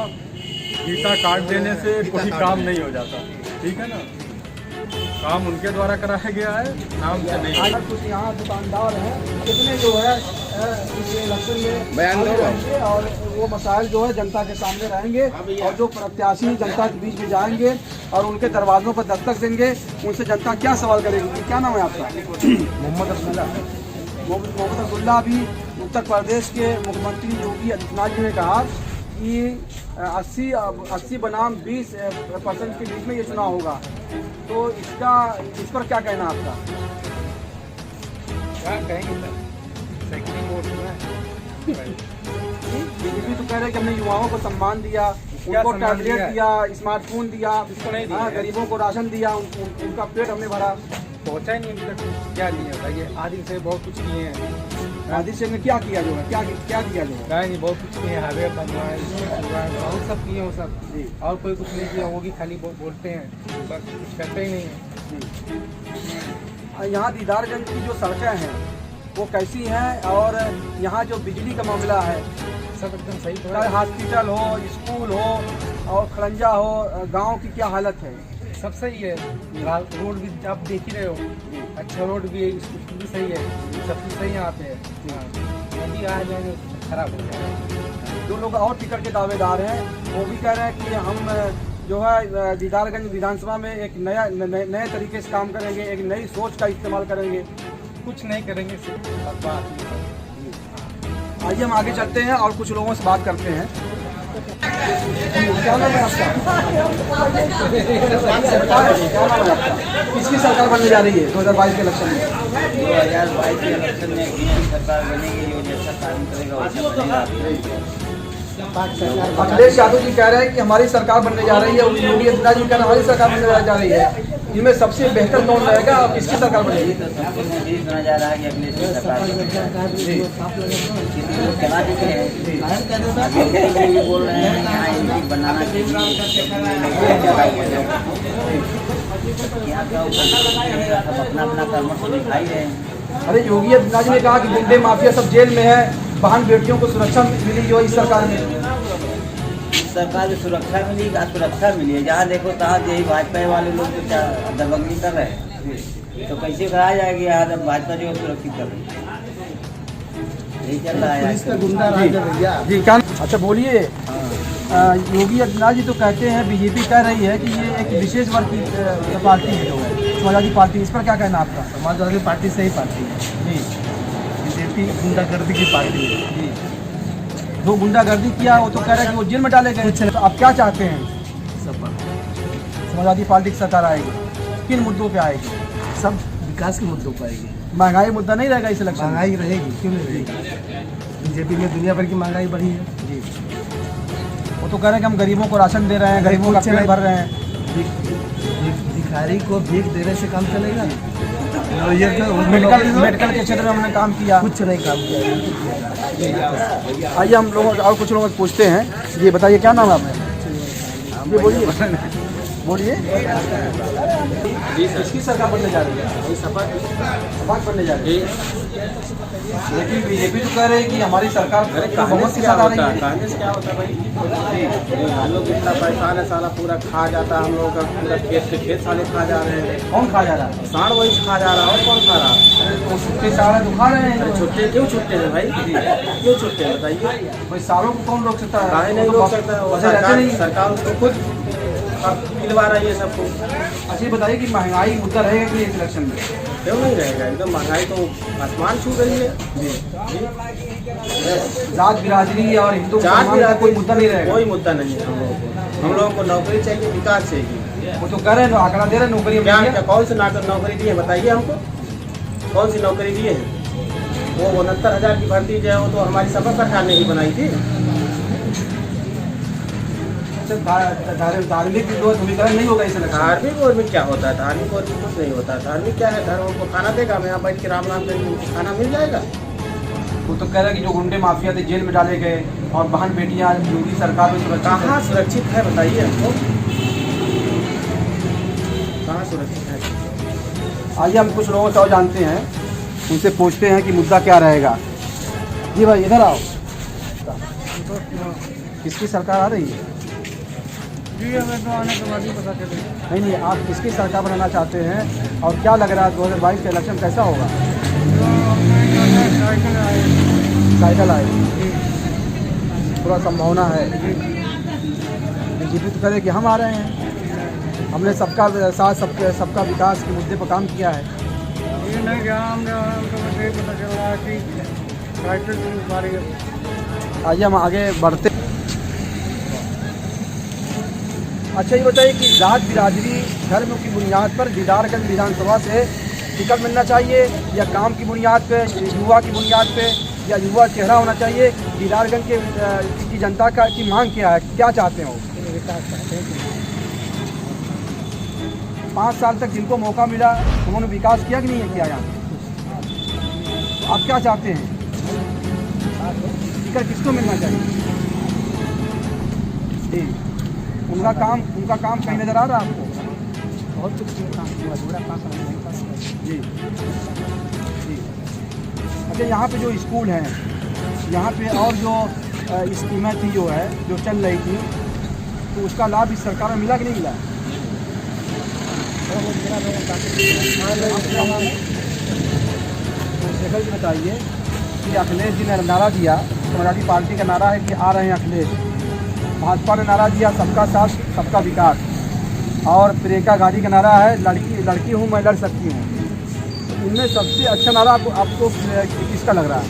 गीता काट देने से कोई काम नहीं हो जाता। ठीक है ना, काम उनके द्वारा कराया गया है, नाम से नहीं। आज कुछ यहाँ दुकानदार हैं कितने जो है इस इलेक्शन में बयान दो रहेंगे और वो मसाइल जो है जनता के सामने रहेंगे और जो प्रत्याशी जनता के बीच में जाएंगे और उनके दरवाजों पर दस्तक देंगे, उनसे जनता क्या सवाल करेगी? क्या नाम है आपका? मोहम्मद अब्दुल्ला। मोहम्मद अब्दुल्ला। अभी उत्तर प्रदेश के मुख्यमंत्री योगी आदित्यनाथ जी ने कहा कि 80 बनाम 20% के बीच में ये चुनाव होगा, तो इस पर क्या कहना आपका? क्या कहेंगे बीजेपी तो कह रहे हैं कि हमने युवाओं को सम्मान दिया, उनको टैबलेट दिया, स्मार्टफोन दिया, गरीबों को राशन दिया, उनका पेट हमने भरा। पहुँचा ही नहीं अभी तक। क्या नहीं है भाई, आदिल से बहुत कुछ किए हैं। आदिल शेख ने क्या किया जो है, क्या दिया जो है? नहीं, बहुत कुछ किए हैं, हाईवे बनवाए, बहुत सब किए वो सब जी। और कोई कुछ नहीं किया, वो भी खाली बोलते हैं, बस कुछ करते ही नहीं है। यहाँ दीदारगंज की जो सड़कें हैं वो कैसी हैं, और यहाँ जो बिजली का मामला है सब एकदम सही। चाहे हॉस्पिटल हो, स्कूल हो और खड़ंजा हो, गांव की क्या हालत है? सब सही है। रोड भी आप देख ही रहे हो, अच्छा रोड भी है, स्कूल भी सही है, सब कुछ सही यहाँ पे है। नदी आ जाएंगे खराब हो जाएगा। जो लोग और टिकट के दावेदार हैं वो भी कह रहे हैं कि हम जो है दीदारगंज विधानसभा में एक नए तरीके से काम करेंगे, एक नई सोच का इस्तेमाल करेंगे। कुछ नहीं करेंगे, सिर्फ बात। आइए हम आगे चलते हैं और कुछ लोगों से बात करते हैं। क्या नाम है आपका? किसकी सरकार बनने जा रही है 2022 के इलेक्शन में? 2022 के इलेक्शन में सरकार बनेगी, जो जैसा काम करेगा वैसा बनेगा। अखिलेश यादव जी कह रहे हैं कि हमारी सरकार बनने जा रही है, योगी आदित्यनाथ जी कह रहे हैं हमारी सरकार बनने जा रही है। इनमें सबसे बेहतर कौन रहेगा और किसकी सरकार बनेगी? सबको नजदीक सुना जा रहा है कि अखिलेश की सरकार चला चुके हैं। ये बोल रहे हैं यहाँ एमपी बनाना चाहिए, सब अपना अपना कर्मठ दिखाई रहे हैं। अरे योगी आदित्यनाथ जी ने कहा कि गुंडे माफिया सब जेल में है, बहन बेटियों को सुरक्षा मिली जो इस सरकार में। सरकार में सुरक्षा मिली, सुरक्षा मिली है, जहाँ देखो तहाँ यही भाजपा वाले लोग तो क्या दबंगई कर रहे हैं, तो कैसे कराया जाएगी? यहाँ जब भाजपा जो सुरक्षित कर रही है, यही चल रहा है। जी क्या? अच्छा बोलिए। योगी आदित्यनाथ जी तो कहते हैं, बीजेपी कह रही है कि ये एक विशेष वर्ग की पार्टी है, समाजवादी पार्टी, इस पर क्या कहना आपका? समाजवादी पार्टी सही पार्टी है जी। बीजेपी गुंडागर्दी की पार्टी है जी। जो गुंडागर्दी किया वो तो कह रहे हैं कि वो जेल में डाले गए। तो आप क्या चाहते हैं? समाजवादी पार्टी की सरकार आएगी, किन मुद्दों पे आएगी? सब विकास के मुद्दों पर आएगी। महंगाई मुद्दा नहीं रहेगा इस इलेक्शन? महंगाई रहेगी, क्यों नहीं रहेगी? बीजेपी में दुनिया भर की महंगाई बढ़ी है जी। वो तो कह रहे हैं कि हम गरीबों को राशन दे रहे हैं, गरीबों का पेट भर रहे हैं। भिखारी को भीख देने से काम चलेगा? मेडिकल के क्षेत्र में हमने काम किया, कुछ नहीं काम किया। आइए हम लोगों और कुछ लोगों से पूछते हैं। ये बताइए क्या नाम है आपका? ये बोलिए किसकी सरकार बनने जा रही है? सपा बनने जा रही है। लेकिन बीजेपी तो कह रही है कि हमारी सरकार बहुत सी ज्यादा रही है। कहने से क्या होता है भाई, हम लोग इतना परेशान है, साला पूरा खा जाता है, हम लोग का पूरा खेत के खेत साले खा जा रहे हैं। कौन खा जा रहा है? साढ़ वही खा जा रहा है, और कौन खा रहा है? तो छुट्टे सारे तो खा रहे हैं। अरे छुट्टे क्यों छुट्टे हैं भाई, क्यों छुट्टे हैं बताइए? भाई सालों को कौन रोक सकता है? काहे नहीं रोक सकता है, वो वैसे रहते नहीं। सरकार उसको खुद दिलवा रही है सबको। अच्छा ये बताइए कि महंगाई मुद्दा रहेगा कि इस इलेक्शन में? क्यों नहीं रहेगा, एकदम महंगाई तो आसमान छू रही है। जात बिरादरी और हिंदू जात मुसलमान का कोई मुद्दा नहीं रहेगा? कोई मुद्दा नहीं है हम लोगों को। हम लोगों को नौकरी चाहिए, विकास चाहिए। वो तो कह रहे हैं, आंकड़ा दे रहे हैं नौकरी क्या मिली है। क्या कौन सी नौकरी दी है बताइए हमको, कौन सी नौकरी दिए हैं? वो 69,000 की भर्ती जो है वो तो हमारी सपा सरकार ने ही बनाई थी। धार्मिक ध्रुवीकरण नहीं होगा इस इलेक्शन में? धार्मिक और में क्या होता है, धार्मिक और में कुछ नहीं होता। धार्मिक क्या है, धर्म हमको खाना देगा, मैं यहाँ बैठ के राम नाम करेंगे, खाना मिल जाएगा। वो तो कह रहे हैं कि जो गुंडे माफिया थे जेल में डाले गए और बहन बेटियां योगी सरकार में सुरक्षित हैं। कहाँ सुरक्षित है बताइए हमको, कहाँ सुरक्षित है? आइए हम कुछ लोगों से और जानते हैं, उनसे पूछते हैं कि मुद्दा क्या रहेगा। जी भाई इधर आओ। किसकी सरकार आ रही है? जी हमें तो आने के बाद ही पता चलेगा। नहीं, आप किसकी सरकार बनाना चाहते हैं और क्या लग रहा है 2022 का इलेक्शन कैसा होगा? साइकिल आएगी, पूरा संभावना है। बीजेपी तो करे कि हम आ रहे हैं, हमने सबका साथ सबका विकास के मुद्दे पर काम किया है। ये नहीं क्या हमको बस यही पता चल रहा है कि साइकिल की बारी है। आइए हम आगे बढ़ते। अच्छा ये बताइए कि जात बिरादरी धर्म की बुनियाद पर दीदारगंज विधानसभा से टिकट मिलना चाहिए या काम की बुनियाद पे, युवा की बुनियाद पे, या युवा चेहरा होना चाहिए? दीदारगंज की जनता की मांग क्या है, क्या चाहते हो? विकास चाहते हैं। 5 साल तक जिनको मौका मिला उन्होंने विकास किया कि नहीं किया यहाँ पे? आप क्या चाहते हैं? टिकट किसको मिलना चाहिए? जी, उनका काम कहीं नजर आ रहा है आपको? बहुत कुछ काम किया, पूरा काम जी जी। अच्छा यहाँ पे जो स्कूल हैं, यहाँ पे और जो स्कीमें थी जो है जो चल रही थी, तो उसका लाभ इस सरकार में मिला कि नहीं मिला? शेखर जी बताइए कि अखिलेश जी ने नारा दिया, समाजवादी पार्टी का नारा है कि आ रहे हैं अखिलेश। भाजपा ने नारा दिया सबका साथ सबका विकास, और प्रियंका गांधी का नारा है लड़की हूँ मैं लड़ सकती हूँ। इनमें सबसे अच्छा नारा आपको किसका लग रहा है?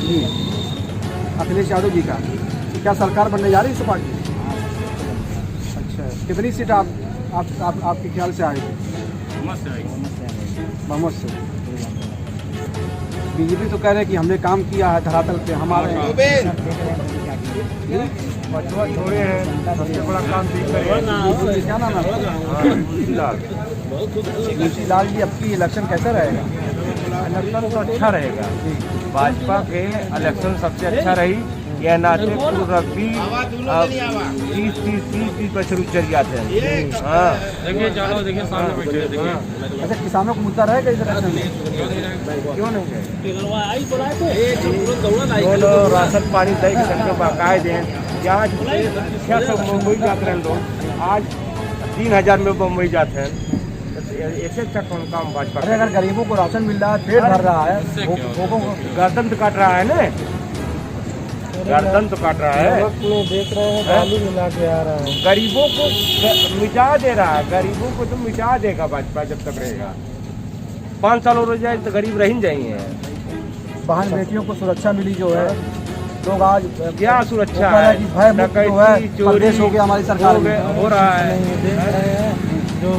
जी अखिलेश यादव जी का। क्या सरकार बनने जा रही है इस पार्टी? अच्छा, कितनी सीट आपके ख्याल से आएगी? बहुमत से। बीजेपी तो कह रहे हैं कि हमने काम किया है धरातल पे, हमारे बचवा छोड़े हैं, सबसे बड़ा काम क्या नाम है? मुंशी लाल जी, अब की इलेक्शन कैसा रहेगा? इलेक्शन तो अच्छा रहेगा, भाजपा के इलेक्शन सबसे अच्छा रही। यह नाते रबी 30 पर शुरू चल जाते हैं। हाँ देखिए चलो, देखिए सामने बैठे देखिए। अच्छा, किसानों को मुद्दा रहेगा इस इलेक्शन में? क्यों नहीं है? राशन पानी दे के सबके बाकायद हैं। आज 600 मुंबई जाते हैं लोग, आज 3000 में मुंबई जाते हैं। ऐसे अच्छा कौन काम भाजपा? अरे अगर गरीबों को राशन मिल रहा है, पेट भर रहा है, गर्दन तो काट रहा है ना, गर्दन तो काट रहा है। देख रहे हैं बालू मिला के आ रहा है, गरीबों को मिटा दे रहा है। गरीबों को तो मिटा देगा भाजपा जब तक रहेगा। 5 साल और हो जाए तो गरीब रह जाएंगे। बहन बेटियों को सुरक्षा मिली जो है, लोग आज क्या सुरक्षा है? है? डकैती चोरी हो गया हमारी सरकार में, हो रहा है। देख रहे हैं जो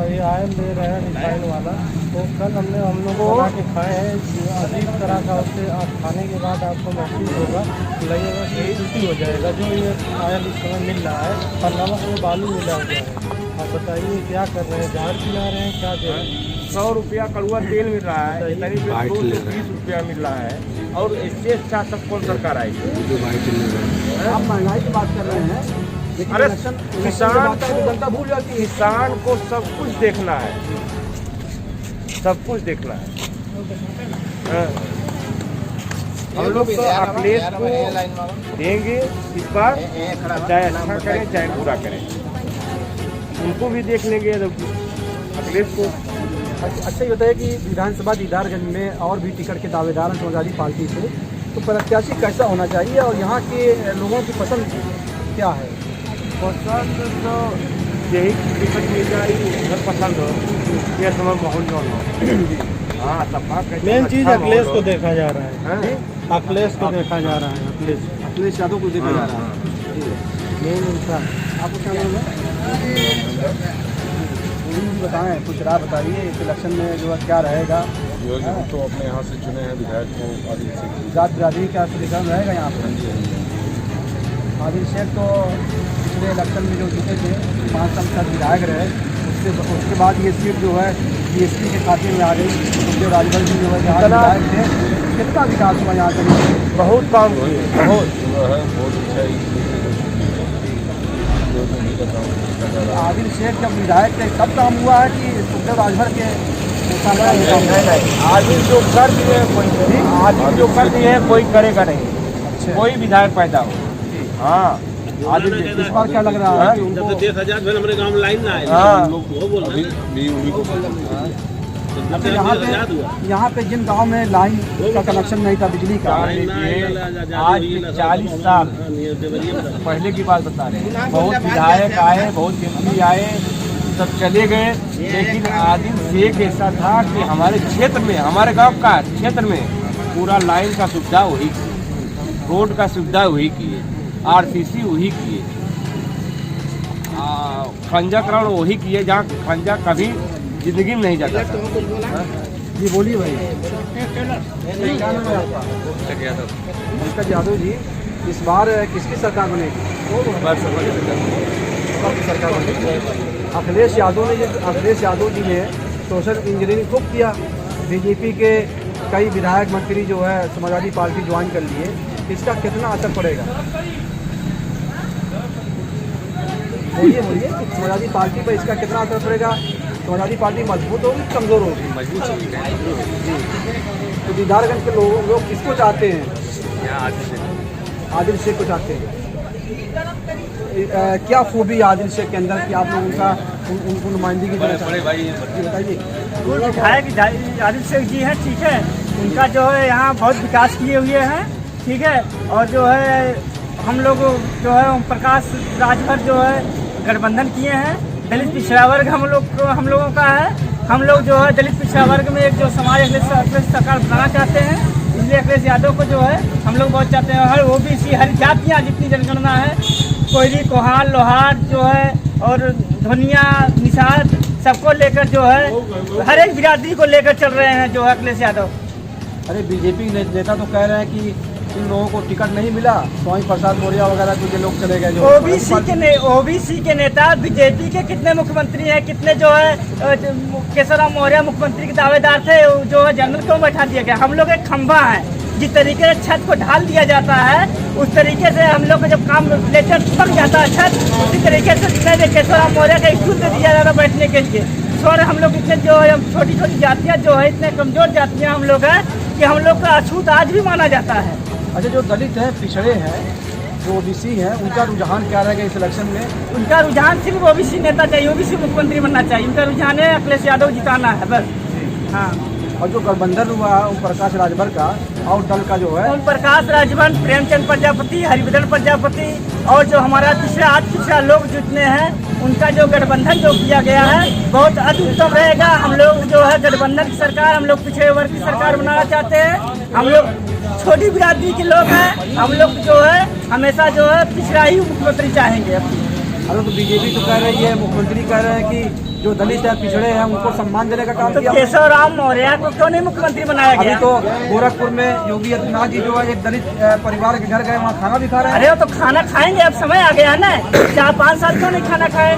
ये आयल दे रहे हैं रिफाइन वाला, तो कल हम लोग बना के खाए हैं। अजीब तरह का उससे खाने के बाद आपको महसूस होगा, लगेगा कि उल्टी हो जाएगा। जो ये आयल इस समय मिल रहा है और नमक में बालू मिला हुआ है। आप बताइए क्या कर रहे हैं? जहर पिला रहे हैं, क्या दे रहे हैं? 100 रुपया कड़ुआ तेल मिल रहा है, 220 रुपया मिल रहा है, और इससे अच्छा सब कौन सरकार आएगी? आप महंगाई की बात कर रहे हैं, लेकिन अरे किसान जनता भूल जाती है। किसान को सब कुछ देखना है, सब कुछ देखना है। हम लोग तो अखिलेश को देंगे इस बार, चाहे अच्छा करें चाहे बुरा करें, उनको भी देख लेंगे अखिलेश को। अच्छा ये बताइए कि विधानसभा दीदारगंज में और भी टिकट के दावेदार हैं समाजवादी पार्टी से, तो प्रत्याशी कैसा होना चाहिए और यहाँ के लोगों की पसंद क्या है? पसंद तो यही टिकट मिल जाएगी, उधर पसंद हो ये समय माहौल हो। हाँ सपा मेन चीज अखिलेश को देखा जा रहा है, अखिलेश को देखा जा रहा है, अखिलेश यादव को देखा जा रहा है मेन उनका। आपको क्या नाम है? बताएं, कुछ राय बताइए इस इलेक्शन में जो है क्या रहेगा? जो हम तो अपने यहाँ से चुने हैं विधायक को आदिल शेख। जात बिरादरी का सिलेक्शन रहेगा यहाँ पर? आदिल शेख तो पिछले इलेक्शन में जो जीते थे 5 साल तक विधायक रहे, उसके बाद ये सीट जो है बीएसपी के खाते में आ गई। उसके राजभर जी जो है यहाँ विधायक थे, कितना विकास हुआ यहाँ पर? बहुत काम हुई, बहुत अच्छा आदिल शेख जब विधायक थे तब काम हुआ है कि सुखदेव राजभर के? आदिल जो कर दिए कोई, आदिल जो कर दिए कोई करेगा नहीं, कोई विधायक पैदा हो। हाँ आदिल इस बार क्या लग रहा है? हमारे गाँव में लाइन ना आए, अच्छा यहाँ पे जिन गांव में लाइन का कनेक्शन नहीं था बिजली का, आज 40 साल पहले की बात बता रहे हैं, बहुत विधायक आए, बहुत एमपी आए, सब चले गए, लेकिन आदिल शेख ऐसा था कि हमारे क्षेत्र में, हमारे गांव का क्षेत्र में पूरा लाइन का सुविधा वही की, रोड का सुविधा वही किए, आरसीसी वही किए, खंजाकरण वही किए, जहाँ खंजा कभी जिंदगी में नहीं जाता था। जी बोलिए भाई। क्या नाम है आपका? पंकज यादव जी, इस बार किसकी सरकार बनेगी? सरकार बनेगी। अखिलेश यादव जी ने सोशल इंजीनियरिंग खूब किया, बीजेपी के कई विधायक मंत्री जो है समाजवादी पार्टी ज्वाइन कर लिए, इसका कितना असर पड़ेगा? बोलिए समाजवादी पार्टी पर इसका कितना असर पड़ेगा? समाजवादी पार्टी मजबूत होगी कमजोर होगी? मजबूत होगी जी। तो दीदारगंज के लोग किसको चाहते हैं? आदिल शेख को चाहते हैं। क्या खूबी आदिल शेख के अंदर कि आप लोग उनको नुमाइंदगी बताइए। विधायक आदिल शेख जी हैं, ठीक है, उनका जो है यहाँ बहुत विकास किए हुए हैं, ठीक है, और जो है हम लोग जो है ओम प्रकाश राजभर जो है गठबंधन किए हैं, दलित पिछड़ा वर्ग हम लोगों का है, हम लोग जो है दलित पिछड़ा वर्ग में एक जो समाज अखिलेश सरकार बनाना चाहते हैं, इसलिए अखिलेश यादव को जो है हम लोग बहुत चाहते हैं। हर ओबीसी, हर जातियाँ जितनी जनगणना है, कोयली, कोहार, लोहार जो है और धोनिया, निषाद, सबको लेकर जो है हर एक बिरादरी को लेकर चल रहे हैं जो है अखिलेश यादव। अरे बीजेपी नेता तो कह रहे हैं कि इन लोगों को टिकट नहीं मिला, स्वामी प्रसाद मौर्य वगैरह कुछ लोग चले गए। ओबीसी के नेता बीजेपी के कितने मुख्यमंत्री हैं, कितने जो है केशवराम मौर्य मुख्यमंत्री के दावेदार थे, जो है जनरल क्यों बैठा दिया गया? हम लोग एक खंभा है, जिस तरीके से छत को ढाल दिया जाता है उस तरीके से हम लोग को जब काम लेकर पक जाता है छत, उसी तरीके से केशवराम मौर्य का स्टूल दे दिया जाता बैठने के लिए। सर हम लोग इतने जो है छोटी छोटी जातियाँ जो है इतने कमजोर जातियाँ हम लोग हैं कि हम लोग का अछूत आज भी माना जाता है। अच्छा, जो दलित हैं, पिछड़े हैं, जो ओबीसी हैं, उनका रुझान क्या रहेगा इस इलेक्शन में? उनका रुझान सिर्फ ओबीसी नेता चाहिए, ओबीसी मुख्यमंत्री बनना चाहिए, उनका रुझान है अखिलेश यादव जिताना है बस। हाँ, और जो गठबंधन हुआ ओम प्रकाश राजभर का और दल का जो है ओम प्रकाश राजभर, प्रेमचंद प्रजापति, हरिभद्र प्रजापति और जो हमारा पिछड़ा लोग जितने हैं उनका जो गठबंधन जो किया गया है बहुत अति उत्तम रहेगा। हम लोग जो है गठबंधन की सरकार, हम लोग पिछड़े वर्ग की सरकार बनाना चाहते हैं। हम लोग छोटी बिरादरी के लोग हैं, हम लोग जो है हमेशा जो है पिछड़ा ही मुख्यमंत्री चाहेंगे। अरे तो बीजेपी तो कह रही है, मुख्यमंत्री कह रहे हैं कि जो दलित है, पिछड़े हैं, उनको सम्मान देने का काम तो किया। केशवराम मौर्य को क्यों नहीं मुख्यमंत्री बनाया गया? अभी तो गोरखपुर में योगी आदित्यनाथ जी जो है एक दलित परिवार के घर गए, वहाँ खाना भी खा रहे हैं। अरे तो खाना खाएंगे, अब समय आ गया है ना। 4-5 साल क्यों नहीं खाना खाए?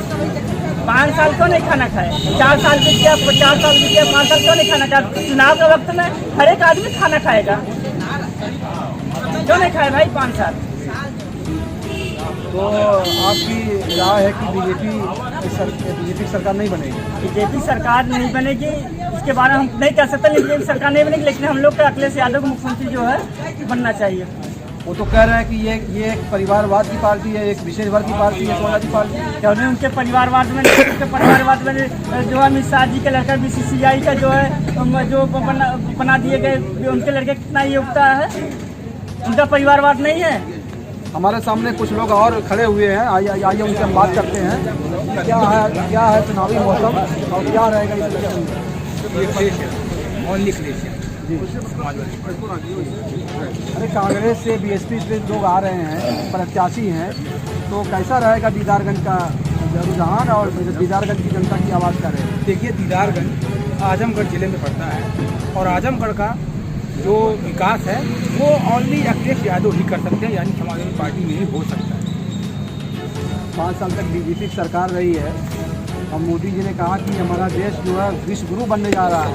5 साल क्यों नहीं खाना खाए? 4 साल बीत गया, 4 साल बीत गया, 5 साल क्यों नहीं खाना खाया? चुनाव के वक्त में हर एक आदमी खाना खाएगा, क्यों नहीं खाए भाई 5 साल? तो आपकी राय है कि बीजेपी सरकार नहीं बनेगी? बीजेपी सरकार नहीं बनेगी, उसके बारे में हम नहीं कह सकते, लेकिन सरकार नहीं बनेगी, लेकिन हम लोग का अखिलेश यादव को मुख्यमंत्री जो है बनना चाहिए। वो तो कह रहे हैं कि ये एक परिवारवाद की पार्टी है, एक विशेष वर्ग की पार्टी है, समाजवादी पार्टी है। क्या उनके परिवारवाद में जो अमित शाह जी के लड़का BCCI का जो है जो बना दिए गए, उनके लड़के कितना योग्यता है, उनका परिवारवाद नहीं है। हमारे सामने कुछ लोग और खड़े हुए हैं, आइए उनसे हम बात करते हैं। क्या है चुनावी मौसम और क्या रहेगा इस इलेक्शन में? अरे कांग्रेस से BSP से लोग आ रहे हैं, प्रत्याशी हैं, तो कैसा रहेगा दीदारगंज का रुझान और दीदारगंज की जनता की आवाज़ कर रहे हैं? देखिए, दीदारगंज आजमगढ़ ज़िले में पड़ता है और आजमगढ़ का जो विकास है वो ओनली अखिलेश यादव ही कर सकते हैं, यानी समाजवादी पार्टी में ही हो सकता है। 5 साल तक BJP की सरकार रही है और मोदी जी ने कहा कि हमारा देश जो है विश्व गुरु बनने जा रहा है।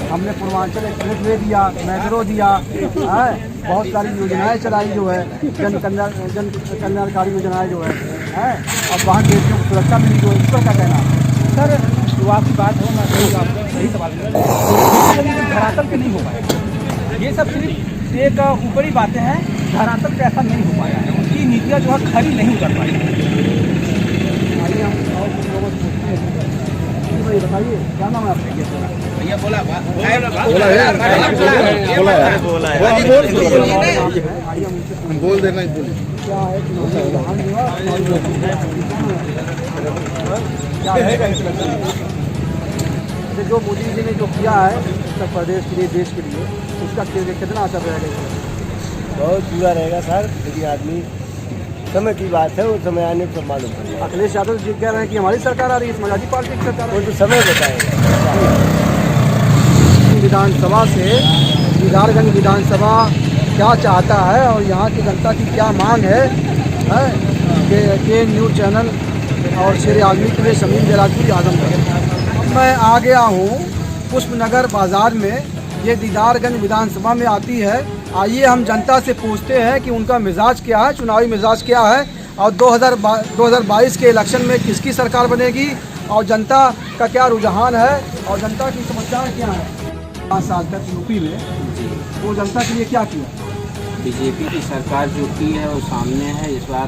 हमने पूर्वांचल एक्सप्रेस वे दिया, मेट्रो दिया है, बहुत सारी योजनाएं चलाई जो है, जन कल्याणकारी योजनाएं जो है और वहाँ देशों को सुरक्षा मिली जो है, इस पर क्या कहना है? सर, जो आपकी बात है मैं सही सवाल धरातल पे नहीं हो पाएगा। ये सब सिर्फ एक ऊपरी बातें हैं, धरातल पे ऐसा नहीं हो पाया है, उनकी नीतियाँ जो है खरी नहीं उतर पाई। बताइए क्या नाम है आपका? भैया बोला हम बोल देना ही बोलिए। क्या है क्या रहेगा इस इलेक्शन में? जो मोदी जी ने जो किया है उत्तर प्रदेश के लिए, देश के लिए, उसका कितना असर रहेगा? बहुत बुरा रहेगा सर, लेकिन आदमी समय की बात है, वो समय आने पर मालूम पड़ेगा। अखिलेश यादव जी कह रहे हैं कि हमारी सरकार आ रही है, समाजवादी पार्टी की सरकार। वो तो समय बताएगा। विधानसभा से दीदारगंज विधानसभा क्या चाहता है और यहाँ की जनता की क्या मांग है के न्यूज़ चैनल और शेर आदमी के लिए शमीम जराजपुरी आजमगढ़। मैं आ गया हूँ पुष्पनगर बाज़ार में, ये दीदारगंज विधानसभा में आती है। आइए हम जनता से पूछते हैं कि उनका मिजाज क्या है, चुनावी मिजाज क्या है और 2022 के इलेक्शन में किसकी सरकार बनेगी और जनता का क्या रुझान है और जनता की समस्याएं क्या है। 5 साल तक यूपी में वो जनता के लिए क्या किया? बीजेपी की सरकार जो की है वो सामने है। इस बार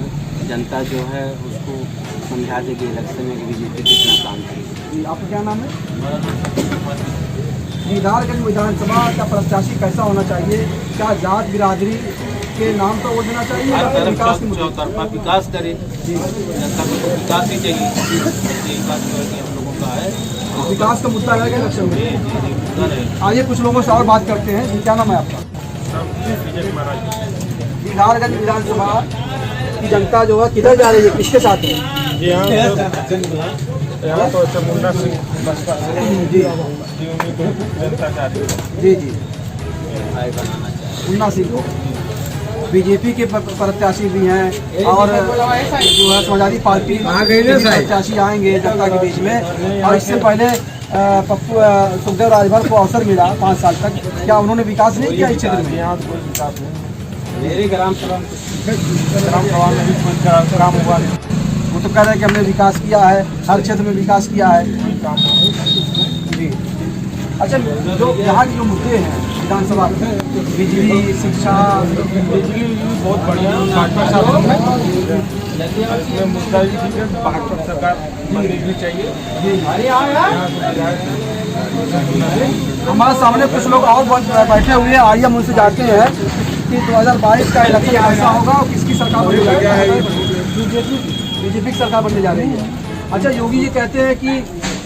जनता जो है उसको समझा देगी इलेक्शन में कि बीजेपी कितना काम करेगी। आपका क्या नाम है? दीदारगंज विधानसभा का प्रत्याशी कैसा होना चाहिए? क्या जात बिरादरी के नाम पर वोट देना चाहिए या फिर विकास के चौतरफा विकास करे? जनता को विकास ही चाहिए, विकास हम लोगों का है, विकास का मुद्दा रहेगा इलेक्शन में। आइए कुछ लोगों से और बात करते हैं। जी क्या नाम है आपका? दीदारगंज विधानसभा की जनता जो है किधर जा रही है, किसके साथ है? जी हाँ, यहाँ तो मुन्ना सिंह जी मुन्ना सिंह को बीजेपी के प्रत्याशी भी हैं और जो है समाजवादी पार्टी के प्रत्याशी आएंगे जनता के बीच में। और इससे पहले पप्पू सुखदेव राजभर को अवसर मिला 5 साल तक, क्या उन्होंने विकास नहीं किया इस क्षेत्र में? यहाँ कोई विकास नहीं, मेरे ग्राम सभा में भी कोई काम हुआ नहीं। वो तो कह रहे हैं कि हमने विकास किया है, हर क्षेत्र में विकास किया है जी। अच्छा, जो यहाँ के जो मुद्दे हैं विधानसभा में, बिजली, शिक्षा, बिजली बहुत बढ़िया 60% है, लेकिन मुद्दा ये है 72 सरकार बिजली चाहिए। हमारे सामने कुछ लोग और बैठे हुए हैं, आइए हम उनसे जानते हैं कि 2022 का इलेक्शन कैसा होगा और किसकी सरकार बनने जा रही है? बीजेपी की सरकार बनने जा रही है। अच्छा, योगी जी कहते हैं कि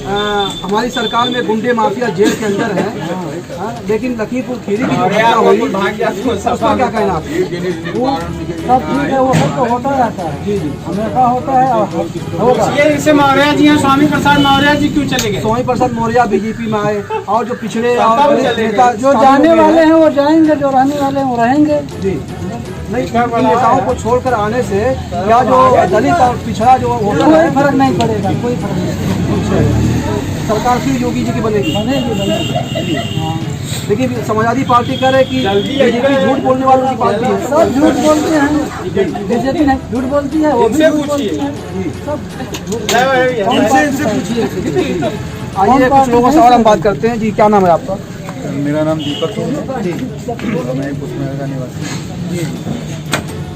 हमारी सरकार में गुंडे माफिया जेल के अंदर है, लेकिन लखीमपुर खीरी की घटना हुई, उसका क्या कहना आप? सब ठीक है, वो सब तो होता रहता है जी जी, हमेशा होता है और होगा। ये इसे मौर्य जी हैं, स्वामी प्रसाद मौर्य जी क्यों चले गए? स्वामी प्रसाद मौर्य बीजेपी में आए और जो पिछड़े और नेता जो जाने वाले हैं वो जाएंगे, जो रहने वाले हैं वो रहेंगे जी। नहीं, इन नेताओं को छोड़कर आने से क्या जो दलित और पिछड़ा जो होता है कोई फर्क नहीं पड़ेगा, कोई फर्क नहीं। सरकार फिर योगी जी की बनेगी। लेकिन समाजवादी पार्टी कह रहे कि बीजेपी झूठ बोलने वालों की पार्टी है। सब झूठ बोलते हैं, बीजेपी नहीं झूठ बोलती है, वो भी झूठ बोलती है, सब इनसे पूछिए। आइए कुछ लोगों से और हम बात करते हैं। जी क्या नाम है आपका? मेरा नाम दीपक सिंह है जी, मैं पुष्पनगर का निवासी जी।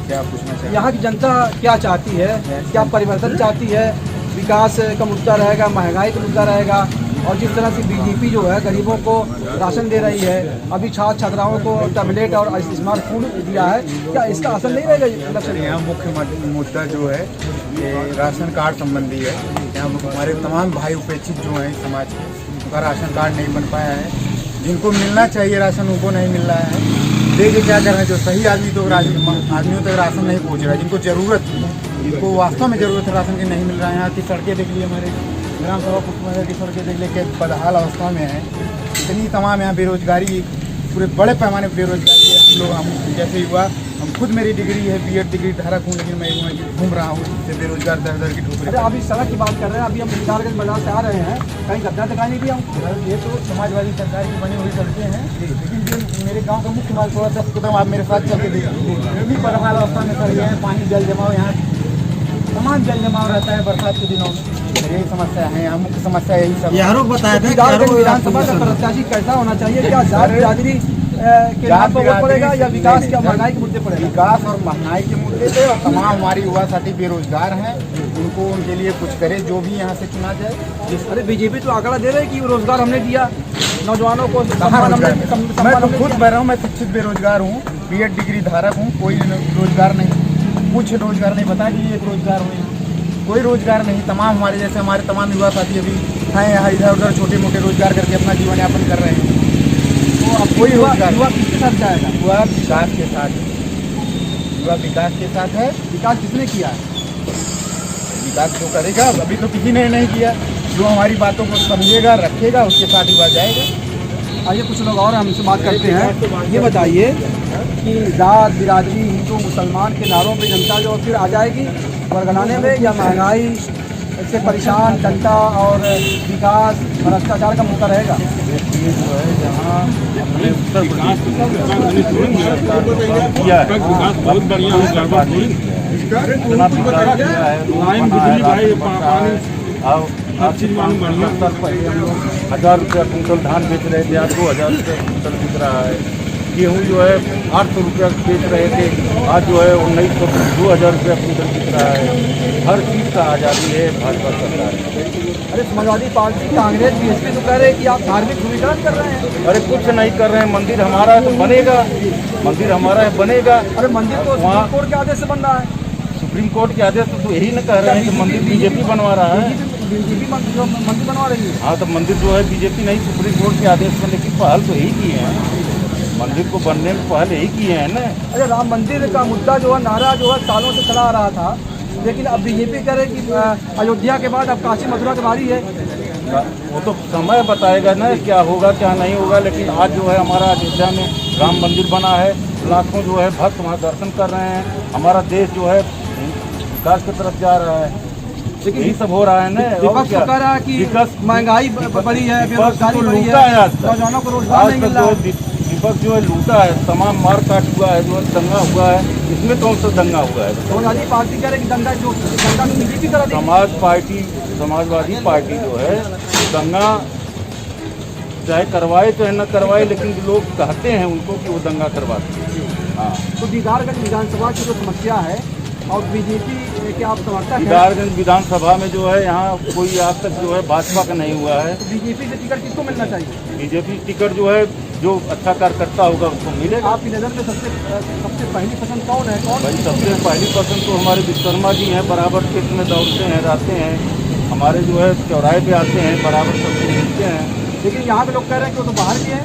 क्या पूछना चाहिए? यहाँ की जनता क्या चाहती है, क्या परिवर्तन चाहती है? विकास का मुद्दा रहेगा, महंगाई का मुद्दा रहेगा, और जिस तरह से बीजेपी जो है गरीबों को राशन दे रही है, अभी छात्र छात्राओं को टैबलेट और स्मार्टफोन दिया है, क्या इसका असर नहीं रहेगा इलेक्शन? यहाँ मुख्य मुद्दा जो है ये राशन कार्ड संबंधी है। यहाँ हमारे तमाम भाई उपेक्षित जो हैं समाज के, उनका राशन कार्ड नहीं बन पाया है। जिनको मिलना चाहिए राशन उनको नहीं मिल रहा है। देखिए क्या कर रहे हैं, जो सही आदमियों तक राशन नहीं पहुँच रहा है, जिनको ज़रूरत, जिनको वास्तव में ज़रूरत है राशन की, नहीं मिल रहा है। यहाँ की सड़कें देख लीजिए, हमारे ग्राम सभा पुष्पनगर की सड़कें देख लीजिए बदहाल अवस्था में है। इतनी तमाम यहाँ बेरोजगारी, पूरे बड़े पैमाने पर बेरोजगारी है। हम जैसे युवा, हम खुद, मेरी डिग्री है B.Ed डिग्री धारक हूँ, लेकिन मैं घूम रहा हूँ इससे बेरोजगार दर दर की ठोकरें। अरे अभी सड़क की बात कर रहे हैं, अभी हम दीदारगंज बाजार से आ रहे हैं, कहीं गड्ढा दिखाई नहीं दिया हम। ये तो समाजवादी सरकार की बनी हुई सड़कें हैं, लेकिन जो मेरे गांव का मुख्य मार्ग थोड़ा 10 कदम आप मेरे साथ चल के देखिए, इतनी बदहाल अवस्था में सड़कें हैं। पानी जल जमाव, यहाँ तमाम जल जमाव रहता है बरसात के दिनों में। यही समस्या है यहाँ, मुख्य समस्या यही सब। दीदारगंज विधानसभा का प्रत्याशी कैसा होना चाहिए? क्या जात बिरादरी के नाम पर वोट पड़ेगा या विकास के महंगाई के मुद्दे पड़ेगा? विकास और महंगाई के मुद्दे पे, और तमाम हमारी युवा साथी बेरोजगार हैं, उनको, उनके लिए कुछ करे, जो भी यहाँ से चुना जाए। अरे बीजेपी तो आंकड़ा दे रहे हैं कि रोजगार हमने दिया नौजवानों को। मैं तो खुद बह रहा हूँ, मैं शिक्षित बेरोजगार हूँ, B.Ed डिग्री धारक हूँ, कोई रोजगार नहीं, कुछ रोजगार नहीं। बता कि एक रोजगार हो, कोई रोजगार नहीं। तमाम हमारे जैसे हमारे तमाम युवा साथी अभी हैं यहाँ, इधर उधर छोटे मोटे रोजगार करके अपना जीवन यापन कर रहे हैं। तो अब कोई रोजगार, युवा किसके साथ जाएगा? युवा विकास के साथ, युवा विकास के साथ है। विकास किसने किया है? विकास जो करेगा, अभी तो किसी ने नहीं किया। जो हमारी बातों को समझेगा, रखेगा, उसके साथ युवा जाएगा। आइए कुछ लोग और हमसे बात करते हैं। ये बताइए कि जात बिरादरी, हिंदू मुसलमान के नारों पे जनता जो फिर आ जाएगी बरगलाने में, या महंगाई से परेशान जनता और विकास भ्रष्टाचार का मौका रहेगा? ये जो है जहाँ हमने उत्तर प्रदेश किया है, विकास बहुत बढ़िया है, इतना विकास किया है। हर चीज मालूम बढ़िया। 1000 रुपया कुंटल धान बेच रहे थे, आज 2000 रुपया कुंटल बिक रहा है। गेहूँ जो है 800 रुपया बेच रहे थे, आज जो है 1900 2000 रुपया कुंटल बिक रहा है। हर चीज़ का आज़ादी है भाजपा सरकार में। अरे समाजवादी पार्टी, कांग्रेस, बीएसपी तो कह रहे हैं कि आप धार्मिक विकास कर रहे हैं। अरे कुछ नहीं कर रहे हैं, मंदिर हमारा है तो बनेगा, मंदिर हमारा है बनेगा। अरे मंदिर तो सुप्रीम कोर्ट के आदेश से बन रहा है। सुप्रीम कोर्ट के आदेश तो यही न कह रहे हैं कि मंदिर बीजेपी बनवा रहा है। बीजेपी मंदिर बनवा रही है। हाँ, तो मंदिर जो है बीजेपी नहीं, सुप्रीम कोर्ट के आदेश पर, लेकिन पहल तो यही की है, मंदिर को बनने में पहल यही किए हैं ना। अरे राम मंदिर का मुद्दा जो है, नारा जो है सालों से चला आ रहा था, लेकिन अब बीजेपी कह रहे कि अयोध्या के बाद अब काशी मथुरा की बारी है। वो तो समय बताएगा ना क्या होगा क्या नहीं होगा। लेकिन आज जो है हमारा अयोध्या में राम मंदिर बना है, लाखों जो है भक्त वहाँ दर्शन कर रहे हैं। हमारा देश जो है विकास की तरफ जा रहा है, लेकिन यही सब हो रहा है ना। विपक्ष तो कह रहा है कि महंगाई बढ़ी है, बेरोजगारी बढ़ी लूटा है, आज नौजवानों को रोजगार नहीं मिल रहा है। विपक्ष जो है लूटा है, तमाम मार काट हुआ है, जो दंगा हुआ है, इसमें कौन सा दंगा हुआ है? समाजवादी पार्टी कह रहे कि दंगा जो दंगा तो बीजेपी करा दी। समाजवादी पार्टी जो है दंगा चाहे करवाए तो न करवाए, लेकिन लोग कहते हैं उनको कि वो दंगा करवाते हैं। हाँ, तो दीदारगंज विधानसभा की जो समस्या है और बीजेपी के आप समर्थक हैं। दीदारगंज विधानसभा में जो है यहाँ कोई आज तक जो है भाजपा का नहीं हुआ है। तो बीजेपी से टिकट किसको मिलना चाहिए? बीजेपी टिकट जो है जो अच्छा कार्यकर्ता होगा उसको मिलेगा। आपकी नज़र में सबसे पहली पसंद कौन है? कौन भाई सबसे पहली पसंद तो हमारे विश्वकर्मा जी हैं, बराबर क्षेत्र में दौड़ते हैं, रहते हैं, हमारे जो है चौराहे पे आते हैं, बराबर सबसे मिलते हैं। लेकिन यहाँ के लोग कह रहे हैं कि वो तो बाहर के हैं।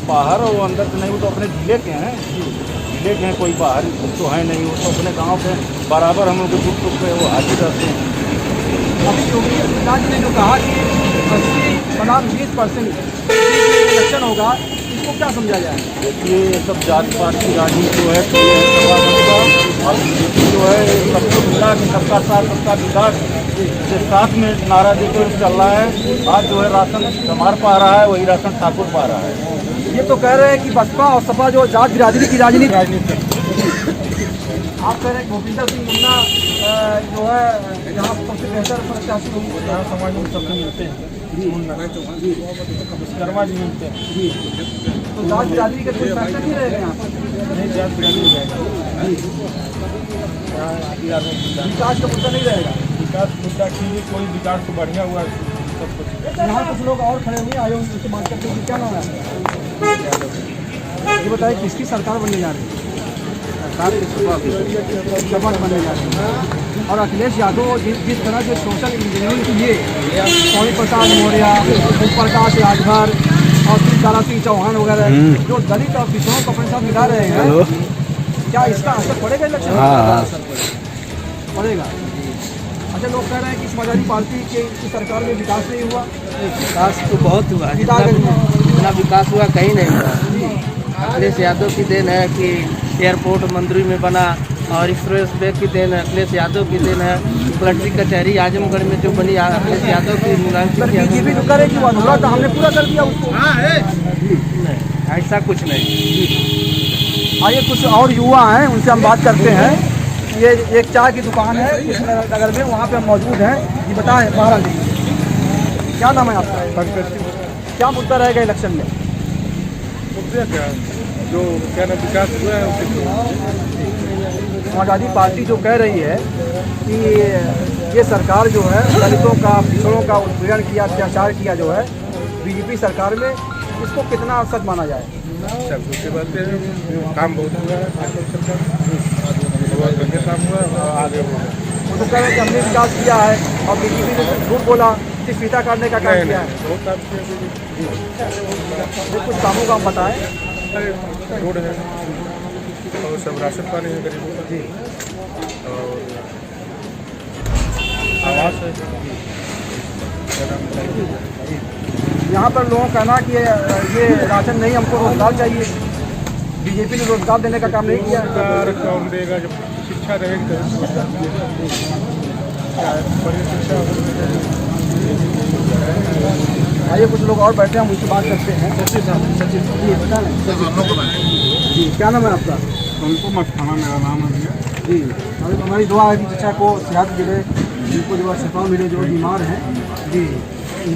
बाहर वो अंदर से नहीं, वो तो अपने जिले के हैं, जिले के हैं, कोई बाहर तो है नहीं, वो तो अपने गाँव के बराबर हम लोग दुख सुख पे वो हाजिर रहते हैं। अभी योगी आदित्यनाथ जी ने जो कहा कि 80-20% इलेक्शन होगा, इसको क्या समझा जाए? देखिए ये सब जाति पात की राजनीति जो है और बीजेपी जो है सबको मिला कि सबका साथ सबका विकास के साथ में नारा देकर चल रहा है। आज जो है राशन समार पा रहा है, वही राशन ठाकुर पा रहा है। ये तो कह रहे हैं कि बसपा और सपा जो जात बिरादरी की राजनीति आप कह रहे हैं भूपिंदर सिंह मुन्ना जो है यहाँ सबसे बेहतर प्रत्याशी होंगे, यहाँ समाज में सबसे मिलते हैं। विश्वकर्मा जी मिलते हैं। तो जात बिरादरी का कोई फैक्टर नहीं रहेगा यहाँ पर? नहीं, जात बिरादरी रहेगा। विकास का मुद्दा नहीं रहेगा। विकास मुद्दा ठीक है, कोई विकास तो बढ़िया हुआ है, सब कुछ। यहाँ कुछ लोग और खड़े हुए आए उनसे बात करते हैं। क्या नाम है आपका? ये बताइए किसकी सरकार बनने जा रही है? सरकार सपा बनने जा रही है। और अखिलेश यादव जिस तरह से सोशल इंजीनियरिंग किए, स्वामी प्रसाद मौर्य, प्रकाश राजभर और श्री तारा सिंह चौहान वगैरह जो दलित और पिछड़ों को अपने साथ मिला रहे हैं, क्या इसका असर पड़ेगा इलेक्शन में? पड़ेगा। अच्छा, लोग कह रहे हैं कि समाजवादी पार्टी की सरकार में विकास नहीं हुआ। विकास तो बहुत हुआ, जितना विकास हुआ कहीं नहीं हुआ। अखिलेश यादव की देन है कि एयरपोर्ट मंत्री में बना, और एक्सप्रेस वे की देन है, अखिलेश यादव की देन है। कलेक्ट्री कचहरी आजमगढ़ में जो बनी, अखिलेश यादव की बीजेपी तो करे कि अधूरा था, हमने पूरा कर दिया उसको। ऐसा कुछ नहीं। आइए कुछ और युवा हैं, उनसे हम बात करते हैं। ये एक चाय की दुकान है कृष्णनगर में, वहाँ पे हम मौजूद हैं। ये बताएं महाराज जी, क्या नाम है आपका? क्या मुद्दा रहेगा इलेक्शन में? मुद्दा क्या जो क्या ना विकास हुआ है उसे समाजवादी पार्टी जो कह रही है कि ये सरकार जो है दलितों का, पिछड़ों का उत्पीड़न किया, अत्याचार किया जो है बीजेपी सरकार में, इसको कितना सच माना जाए? सब कुछ बातें हैं, काम बहुत हुआ है, काम हुआ और आगे होगा। वो तो कह रहे हैं कि हमने विकास किया है, और बीजेपी ने झूठ बोला, सिर्फ फीता काटने का काम किया है। बहुत काम किया। कुछ कामों का आप बताएं। रोड है और सब राशन पानी है गरीबों का, और आवास है। यहाँ पर लोगों का कहना कि ये राशन नहीं, हमको रोजगार चाहिए। बीजेपी ने रोजगार देने का काम नहीं किया। रोजगार कौन देगा जब शिक्षा रहेगी तो बड़ी शिक्षा। आइए कुछ लोग और बैठे हैं, हम उनसे बात करते हैं। सचिन साहब, सचिन जी बता रहे जी, क्या नाम है आपका? उनको मस्ताना मेरा नाम है भैया जी। हमारी दुआ है कि चचा को सेहत मिले, जिनको जो शिफा मिले, जो बीमार हैं जी।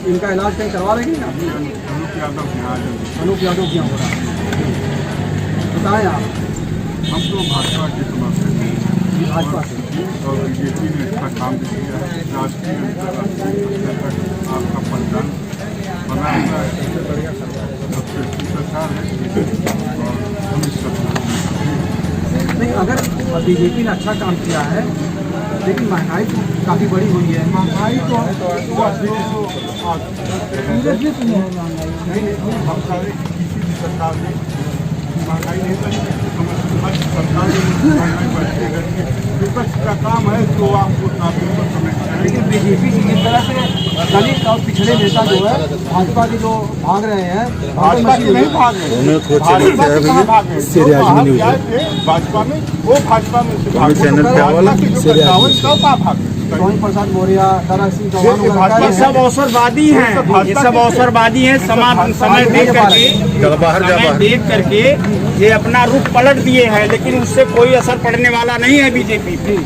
इनका इलाज कहीं करवा रहे हैं ना? अनूप यादव क्या हो रहा है? बताएं आप। हम तो भाजपा के खिलाफ हैं, भाजपा से और बीजेपी ने इसका काम भी किया है। राष्ट्रीय आपका परिधान बना हुआ है, सबसे बढ़िया सरकार है और हम इस सरकार नहीं। अगर बीजेपी ने अच्छा काम किया है, लेकिन महंगाई तो काफ़ी बड़ी हुई है। महंगाई तो सरकार ने महंगाई नहीं बनी, सरकार विपक्ष का काम है जो आपको लेकिन बीजेपी की जिस तरह से दलित और पिछड़े नेता जो है भाजपा के जो भाग रहे हैं, भाजपा के नहीं भाग रहे, भाजपा में वो भाजपा में स्वामी प्रसाद मौर्य, तारा सिंह चौहान, ये सब अवसरवादी हैं, ये सब अवसरवादी हैं। समय देख करके ये अपना रुख पलट दिए हैं, लेकिन उससे कोई असर पड़ने वाला नहीं है बीजेपी पे।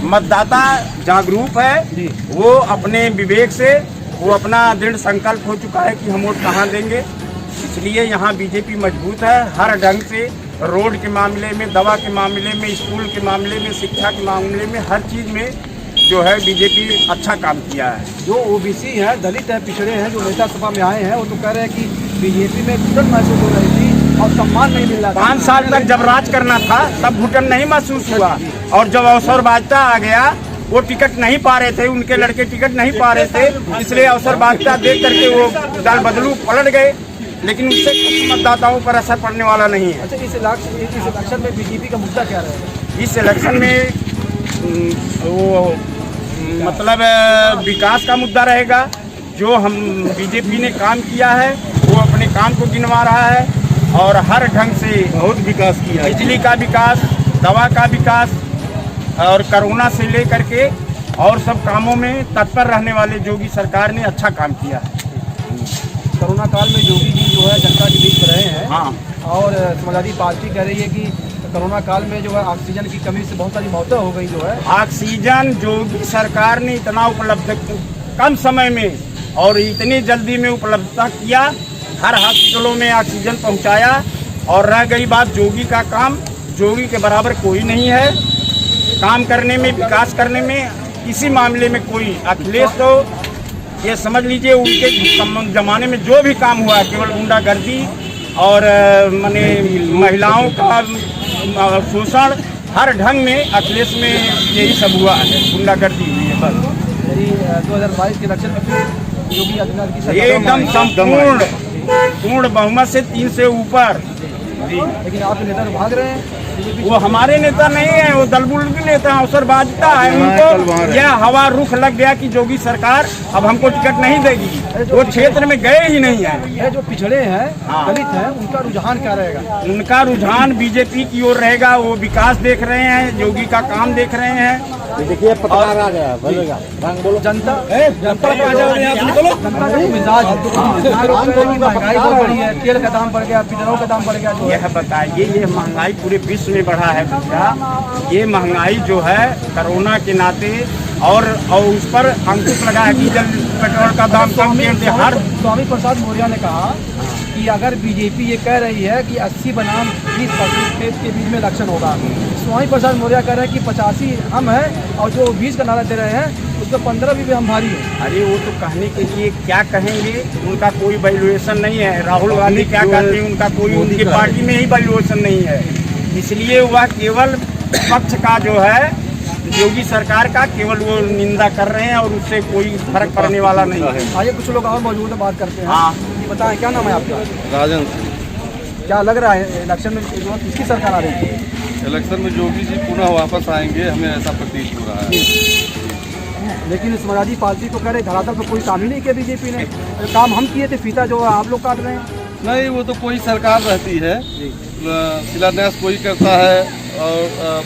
मतदाता जागरूक है, वो अपने विवेक से वो अपना दृढ़ संकल्प हो चुका है कि हम वोट कहाँ देंगे। इसलिए यहाँ बीजेपी मजबूत है हर ढंग से, रोड के मामले में, दवा के मामले में, स्कूल के मामले में, शिक्षा के मामले में, हर चीज़ में जो है बीजेपी अच्छा काम किया है। जो ओबीसी है, दलित है, पिछड़े हैं, जो नेता सभा में आए हैं, वो तो कह रहे हैं कि बीजेपी में घुटन महसूस हो रही थी और सम्मान नहीं मिल रहा था। 5 साल तक जब राज करना था तब घुटन नहीं महसूस हुआ, और जब अवसरवादिता आ गया, वो टिकट नहीं पा रहे थे, उनके लड़के टिकट नहीं पा रहे थे, इसलिए अवसरवादिता देख करके वो दल बदलू पलट गए, लेकिन उससे कुछ मतदाताओं पर असर पड़ने वाला नहीं है। अच्छा, इस इलेक्शन में बीजेपी का मुद्दा क्या रहेगा? इस इलेक्शन में वो मतलब विकास का मुद्दा रहेगा। जो हम बीजेपी ने काम किया है वो अपने काम को गिनवा रहा है, और हर ढंग से बहुत विकास किया है। बिजली का विकास, दवा का विकास, और कोरोना से लेकर के और सब कामों में तत्पर रहने वाले योगी सरकार ने अच्छा काम किया है। कोरोना काल में योगी जी जो है जनता के बीच रहे हैं। हाँ, और समाजवादी पार्टी कह रही है कि कोरोना काल में जो है ऑक्सीजन की कमी से बहुत सारी मौतें हो गई। जो है ऑक्सीजन योगी सरकार ने इतना उपलब्ध कम समय में और इतनी जल्दी में उपलब्धता किया, हर हॉस्पिटलों में ऑक्सीजन पहुंचाया। और रह गई बात जोगी का काम, जोगी के बराबर कोई नहीं है काम करने में, विकास करने में, किसी मामले में कोई। अखिलेश तो ये समझ लीजिए उनके ज़माने में जो भी काम हुआ केवल गुंडागर्दी और माने महिलाओं का शोषण, हर ढंग में अखिलेश में यही सब हुआ है, गुंडागर्दी हुई है बस। 2022 के इलेक्शन में फिर योगी आदित्यनाथ की सरकार एकदम संपूर्ण पूर्ण बहुमत से 3 से ऊपर। लेकिन आपके नेता तो भाग रहे हैं। वो हमारे नेता नहीं है, वो दलबुल भी नेता अवसरबाजता है। उनको यह हवा रुख लग गया कि जोगी सरकार अब हमको टिकट नहीं देगी, वो क्षेत्र में गए ही नहीं है। ये जो पिछड़े हैं, दलित हैं, उनका रुझान क्या रहेगा? उनका रुझान बीजेपी की ओर रहेगा। वो विकास देख रहे हैं, योगी का काम देख रहे हैं। देखिए पत्रकार आ गया, बोलेगा जनता जनता का मिजाज महंगाई बहुत बढ़ी है, तेल का दाम बढ़ गया, पेट्रोल का दाम बढ़ गया। यह बताइए, ये महंगाई पूरे विश्व में बढ़ा है भैया। ये महंगाई जो है कोरोना के नाते और उस पर अंकुश लगा है। डीजल पेट्रोल का दाम कम कर दे। हर स्वामी प्रसाद मौर्य ने कहा कि अगर बीजेपी ये कह रही है कि 80 बनाम 20% के बीच में इलेक्शन होगा, स्वामी प्रसाद मौर्य कह रहे हैं कि 85 हम हैं और जो 20 का नारा दे रहे हैं उसमें 15 भी हम भारी हैं। अरे वो तो कहने के लिए क्या कहेंगे, उनका कोई वैल्यूएशन नहीं है। राहुल गांधी क्या कहते हैं, उनका कोई उनकी पार्टी में ही वैल्यूएशन नहीं है। इसलिए वह केवल पक्ष का जो है योगी सरकार का केवल वो निंदा कर रहे हैं और उससे कोई फर्क पड़ने वाला नहीं है। आइए कुछ लोग और मौजूद है, बात करते हैं। हाँ बताएं क्या नाम है आपका? राजन। क्या लग रहा है इलेक्शन में किसकी सरकार आ रही है? इलेक्शन में जोगी जी पुनः वापस आएंगे, हमें ऐसा प्रतीत हो रहा है। लेकिन समाजवादी पार्टी तो कह रहे धरातल पर कोई काम ही नहीं किया बीजेपी ने। काम हम किए थे, फीता जो आप लोग काट रहे हैं। नहीं, वो तो कोई सरकार रहती है, शिलान्यास कोई करता है और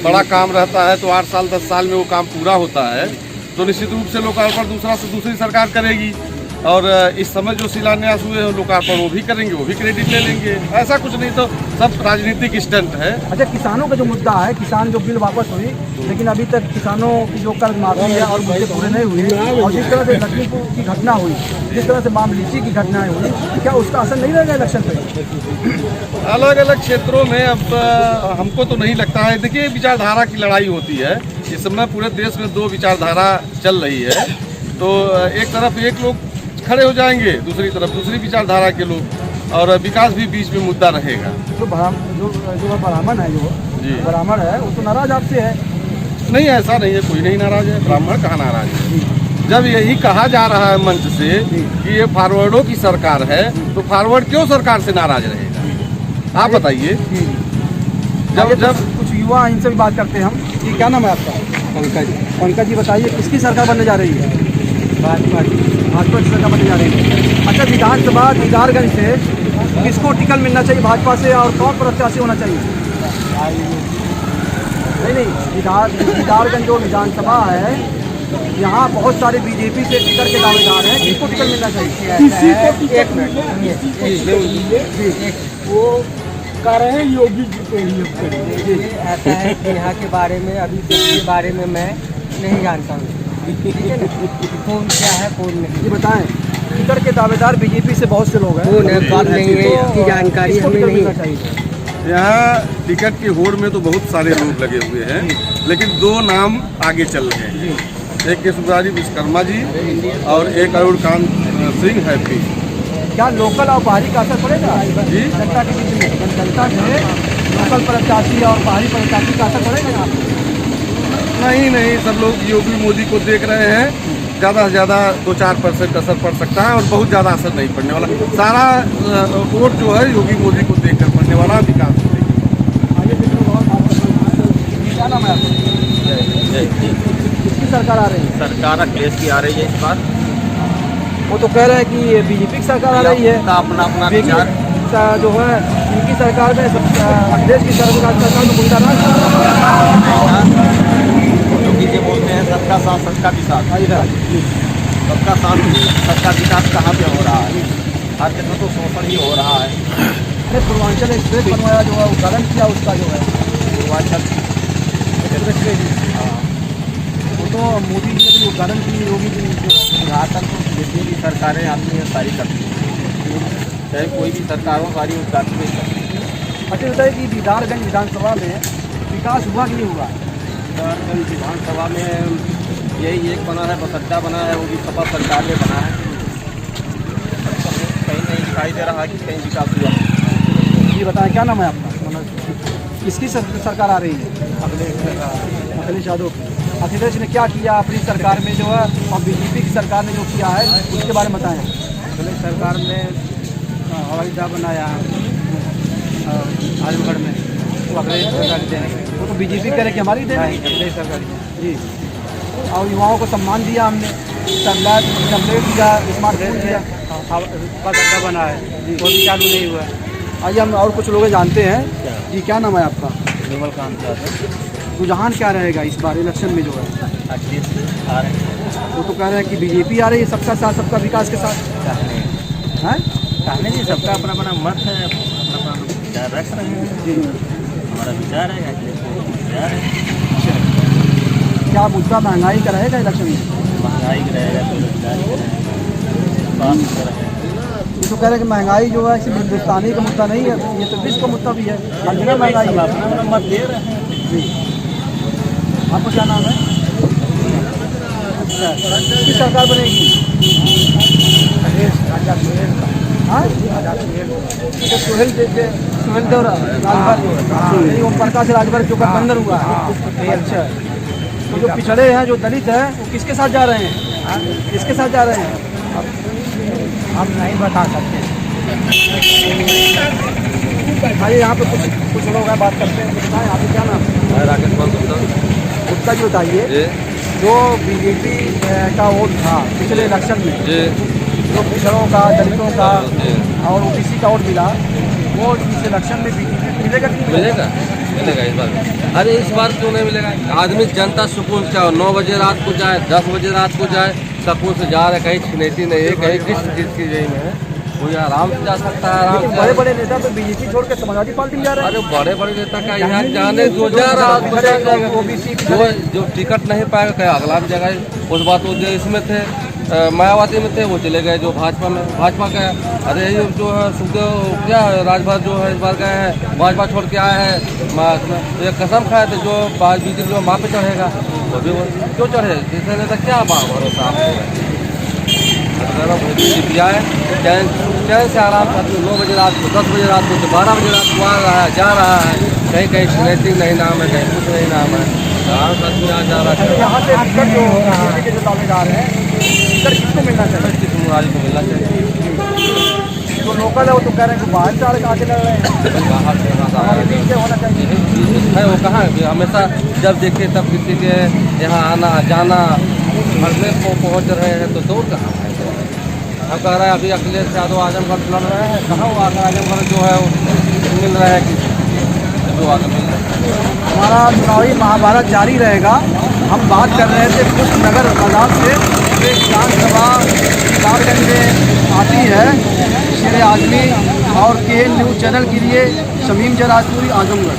बड़ा काम रहता है तो 8 साल 10 साल में वो काम पूरा होता है, तो निश्चित रूप से लोकार्पण दूसरी सरकार करेगी। और इस समय जो शिलान्यास हुए हैं लोकार्पण वो भी करेंगे, वो भी क्रेडिट ले लेंगे। ऐसा कुछ नहीं, तो सब राजनीतिक स्टंट है। अच्छा, किसानों का जो मुद्दा है, किसान जो बिल वापस हुई, लेकिन अभी तक किसानों की जो कर्ज माफी है और मुद्दे पूरे नहीं हुए, और जिस तरह से लखीमपुर की घटना हुई, जिस तरह से मामलीची की घटनाएं हुई, क्या उसका असर नहीं रहेगा इलेक्शन पे? अलग अलग क्षेत्रों में अब हमको तो नहीं लगता है। देखिए, विचारधारा की लड़ाई होती है। इस समय पूरे देश में 2 विचारधारा चल रही है, तो एक तरफ एक लोग खड़े हो जाएंगे, दूसरी तरफ दूसरी विचारधारा के लोग, और विकास भी बीच में मुद्दा रहेगा। जो ब्राह्मण है, जो ब्राह्मण है, वो तो नाराज आपसे है। नहीं, ऐसा नहीं है, कोई नहीं नाराज है। ब्राह्मण कहाँ नाराज है? जब यही कहा जा रहा है मंच से कि ये फॉरवर्डों की सरकार है, तो फॉरवर्ड क्यों सरकार से नाराज रहेगा? आप बताइए। जब कुछ युवा इनसे भी बात करते हैं हम। ये क्या नाम है आपका? पंकज जी, बताइए किसकी सरकार बनने जा रही है? भाजपा की सरकार बनने जा रही है। अच्छा, विधानसभा दीदारगंज से किसको टिकट मिलना चाहिए भाजपा से, और कौन प्रत्याशी होना चाहिए? नहीं, दीदारगंज जो विधानसभा है, यहाँ बहुत सारे बीजेपी से टिकट के दावेदार हैं। किसको टिकट मिलना चाहिए? एक मिनट, वो कह रहे हैं योगी जी को ही। ऐसा है कि यहाँ के बारे में, अभी के बारे में मैं नहीं जानता हूँ, कौन क्या है कौन नहीं। ये बताएं, टिकट के दावेदार बीजेपी से बहुत से लोग हैं, बात नहीं है, इसकी जानकारी हमें नहीं चाहिए। यहाँ टिकट की होड़ में तो बहुत सारे लोग लगे हुए हैं, लेकिन 2 नाम आगे चल रहे हैं। एक केशवराजी विश्वकर्मा जी और एक अरुण कांत सिंह हैप्पी। क्या लोकल और बाहरी का असर पड़ेगा जी जनता के बीच में? जनता में लोकल प्रत्याशी और बाहरी प्रत्याशी का असर पड़ेगा यहाँ? नहीं, सब लोग योगी मोदी को देख रहे हैं। ज़्यादा से ज़्यादा 2-4% असर पड़ सकता है और बहुत ज़्यादा असर नहीं पड़ने वाला। सारा वोट जो है योगी मोदी को देखकर पड़ने वाला। विकास क्या नाम है आपका? किसकी सरकार आ रही है? सरकार अखिलेश की आ रही है इस बार। वो तो कह रहे हैं कि बीजेपी की सरकार आ रही है। अपना विचार जो है इनकी सरकार में, अखिलेश की सरकार में गुंडाराज जो बोलते हैं सबका साथ सबका विकास। सबका साथ सबका विकास कहाँ पे हो रहा है? हर जगह तो शोषण ही हो रहा है। अरे पूर्वांचल एक्सप्रेस बनवाया जो है, उद्घाटन किया उसका जो है, पूर्वांचल एक्सप्रेस वे। हाँ, वो तो मोदी जी ने उद्घाटन की होगी कि नहीं? राशन तो जितनी भी सरकारें आती हैं सारी करती हैं, चाहे कोई भी सरकार हो सारी उद्घाटन नहीं करती। अच्छा बताइए कि दीदारगंज विधानसभा में विकास हुआ कि नहीं हुआ? दीदारगंज विधानसभा में यही एक बना है, बस अड्डा बना है, वो भी सपा सरकार ने बना है। कहीं नहीं दिखाई दे रहा है कि कहीं विकास हुआ। ये बताएं क्या नाम है आपका? किसकी सरकार आ रही है? अखिलेश यादव की। अखिलेश ने क्या किया अपनी सरकार में जो है, और बीजेपी की सरकार ने जो किया है उसके बारे में बताएं। अखिलेश सरकार ने हवाई अड्डा बनाया आजमगढ़ में, तो अखिलेश सरकार की देने, वो तो बीजेपी कह रहे कि हमारी देना है। अखिलेश सरकार की। जी। और युवाओं को सम्मान दिया हमने, टैबलेट दिया, स्मार्टफोन दिया, बस अड्डा बना है, वो भी चालू नहीं हुआ। आइए हम और कुछ लोग जानते हैं। जी क्या नाम है आपका? निर्मल कांत रुझान क्या रहेगा इस बार इलेक्शन में जो है? आ रहे हैं, वो तो कह रहे हैं कि बीजेपी आ रही है सबका साथ, सबका विकास के साथ। हैं? कहने जी सबका अपना अपना मत है, अपना अपना विचार रख रहे हैं। जी। हमारा विचार है, अखिलेश का विचार है। क्या मुद्दा महंगाई का रहेगा इलेक्शन में? महंगाई रहेगा, बेरोजगारी रहेगा, स्वास्थ्य का रहेगा। ये तो कह रहे हैं कि महंगाई जो है सिर्फ हिंदुस्तानी का मुद्दा नहीं है, ये तो विश्व का मुद्दा भी है। हर जगह महंगाई है। अपना अपना मत दे रहे हैं। जी। आपको क्या नाम है? अच्छा, किसकी सरकार बनेगी? हाँ? अच्छा, सोहेल देव राजभर, यही ओम प्रकाश राजभर जो गठबंधन हुआ है। अच्छा, तो जो पिछड़े हैं, जो दलित हैं, वो किसके साथ जा रहे हैं? किसके साथ जा रहे हैं? हम नहीं बता सकते। भाई यहाँ पे कुछ लोग हैं, बात करते हैं। बताएं आपको क्या नाम है? राकेश गुप्ता। गुप्ता जी बताइए, जो बीजेपी का वोट था पिछले इलेक्शन में, जो पिछड़ों का, दलितों का और ओबीसी का वोट मिला, वो इस इलेक्शन में बीजेपी मिलेगा कि नहीं मिलेगा? मिलेगा इस बार। अरे इस बार क्यों नहीं मिलेगा? आदमी जनता सुकून से 9 बजे रात को जाए, 10 बजे रात को जाए, सुकून से जा रहे, कहीं छिनैती नहीं है, कहीं किस चीज़ की यही नहीं है, कोई आराम से जा सकता है। आराम से। बड़े बड़े नेता तो बीजेपी छोड़ के समाजवादी पार्टी में जा रहे हैं। अरे बड़े बड़े नेता का यहाँ जाने जो जा रहा, ओबीसी जो टिकट नहीं पाएगा क्या अगला भी जगह। उस बात वो जो इसमें थे मायावती में थे, वो चले गए जो भाजपा में, भाजपा का। अरे ये जो है सुखदेव क्या राजभर जो है इस बार गए हैं, भाजपा छोड़ के आए हैं, तो ये कसम खाए थे जो बीजेपी जो माँ पे चढ़ेगा वो भी क्यों चढ़े, जिसने नेता क्या भरोसा बीजेपी आए चैन से आराम से 9 बजे रात को, 10 बजे रात को, 12 बजे रात को आ रहा है, जा रहा है, कहीं कहीं स्नैचिंग नहीं नाम है, कहीं कुछ नहीं नाम है, आराम से आदमी आ जा रहा है। यहाँ से टिकट जो बीजेपी के जो दावेदार हैं, टिकट किसको मिलना चाहिए? किस मुरारी को मिलना चाहिए। जो लोकल है वो तो कह रहे हैं कि बाहर से आके लड़ रहे हैं, बाहर से हमारे बीच में होना चाहिए है। वो कहाँ है? हमेशा जब देखे तब किसी के यहाँ आना जाना मरने को पहुँच रहे हैं, तो दूर कहाँ है? अब कह रहा है अभी अखिलेश यादव आजमगढ़ लड़ रहे हैं, कहाँ वो आकर आजमगढ़ जो है मिल रहा है कि जो आकर मिल रहा है। हमारा चुनावी महाभारत जारी रहेगा। हम बात कर रहे थे कुछ नगर बाजार से, विधानसभा दीदारगंज में आती है शेर आजमी, और KN न्यूज़ चैनल के लिए शमीम जराजपुरी, आजमगढ़।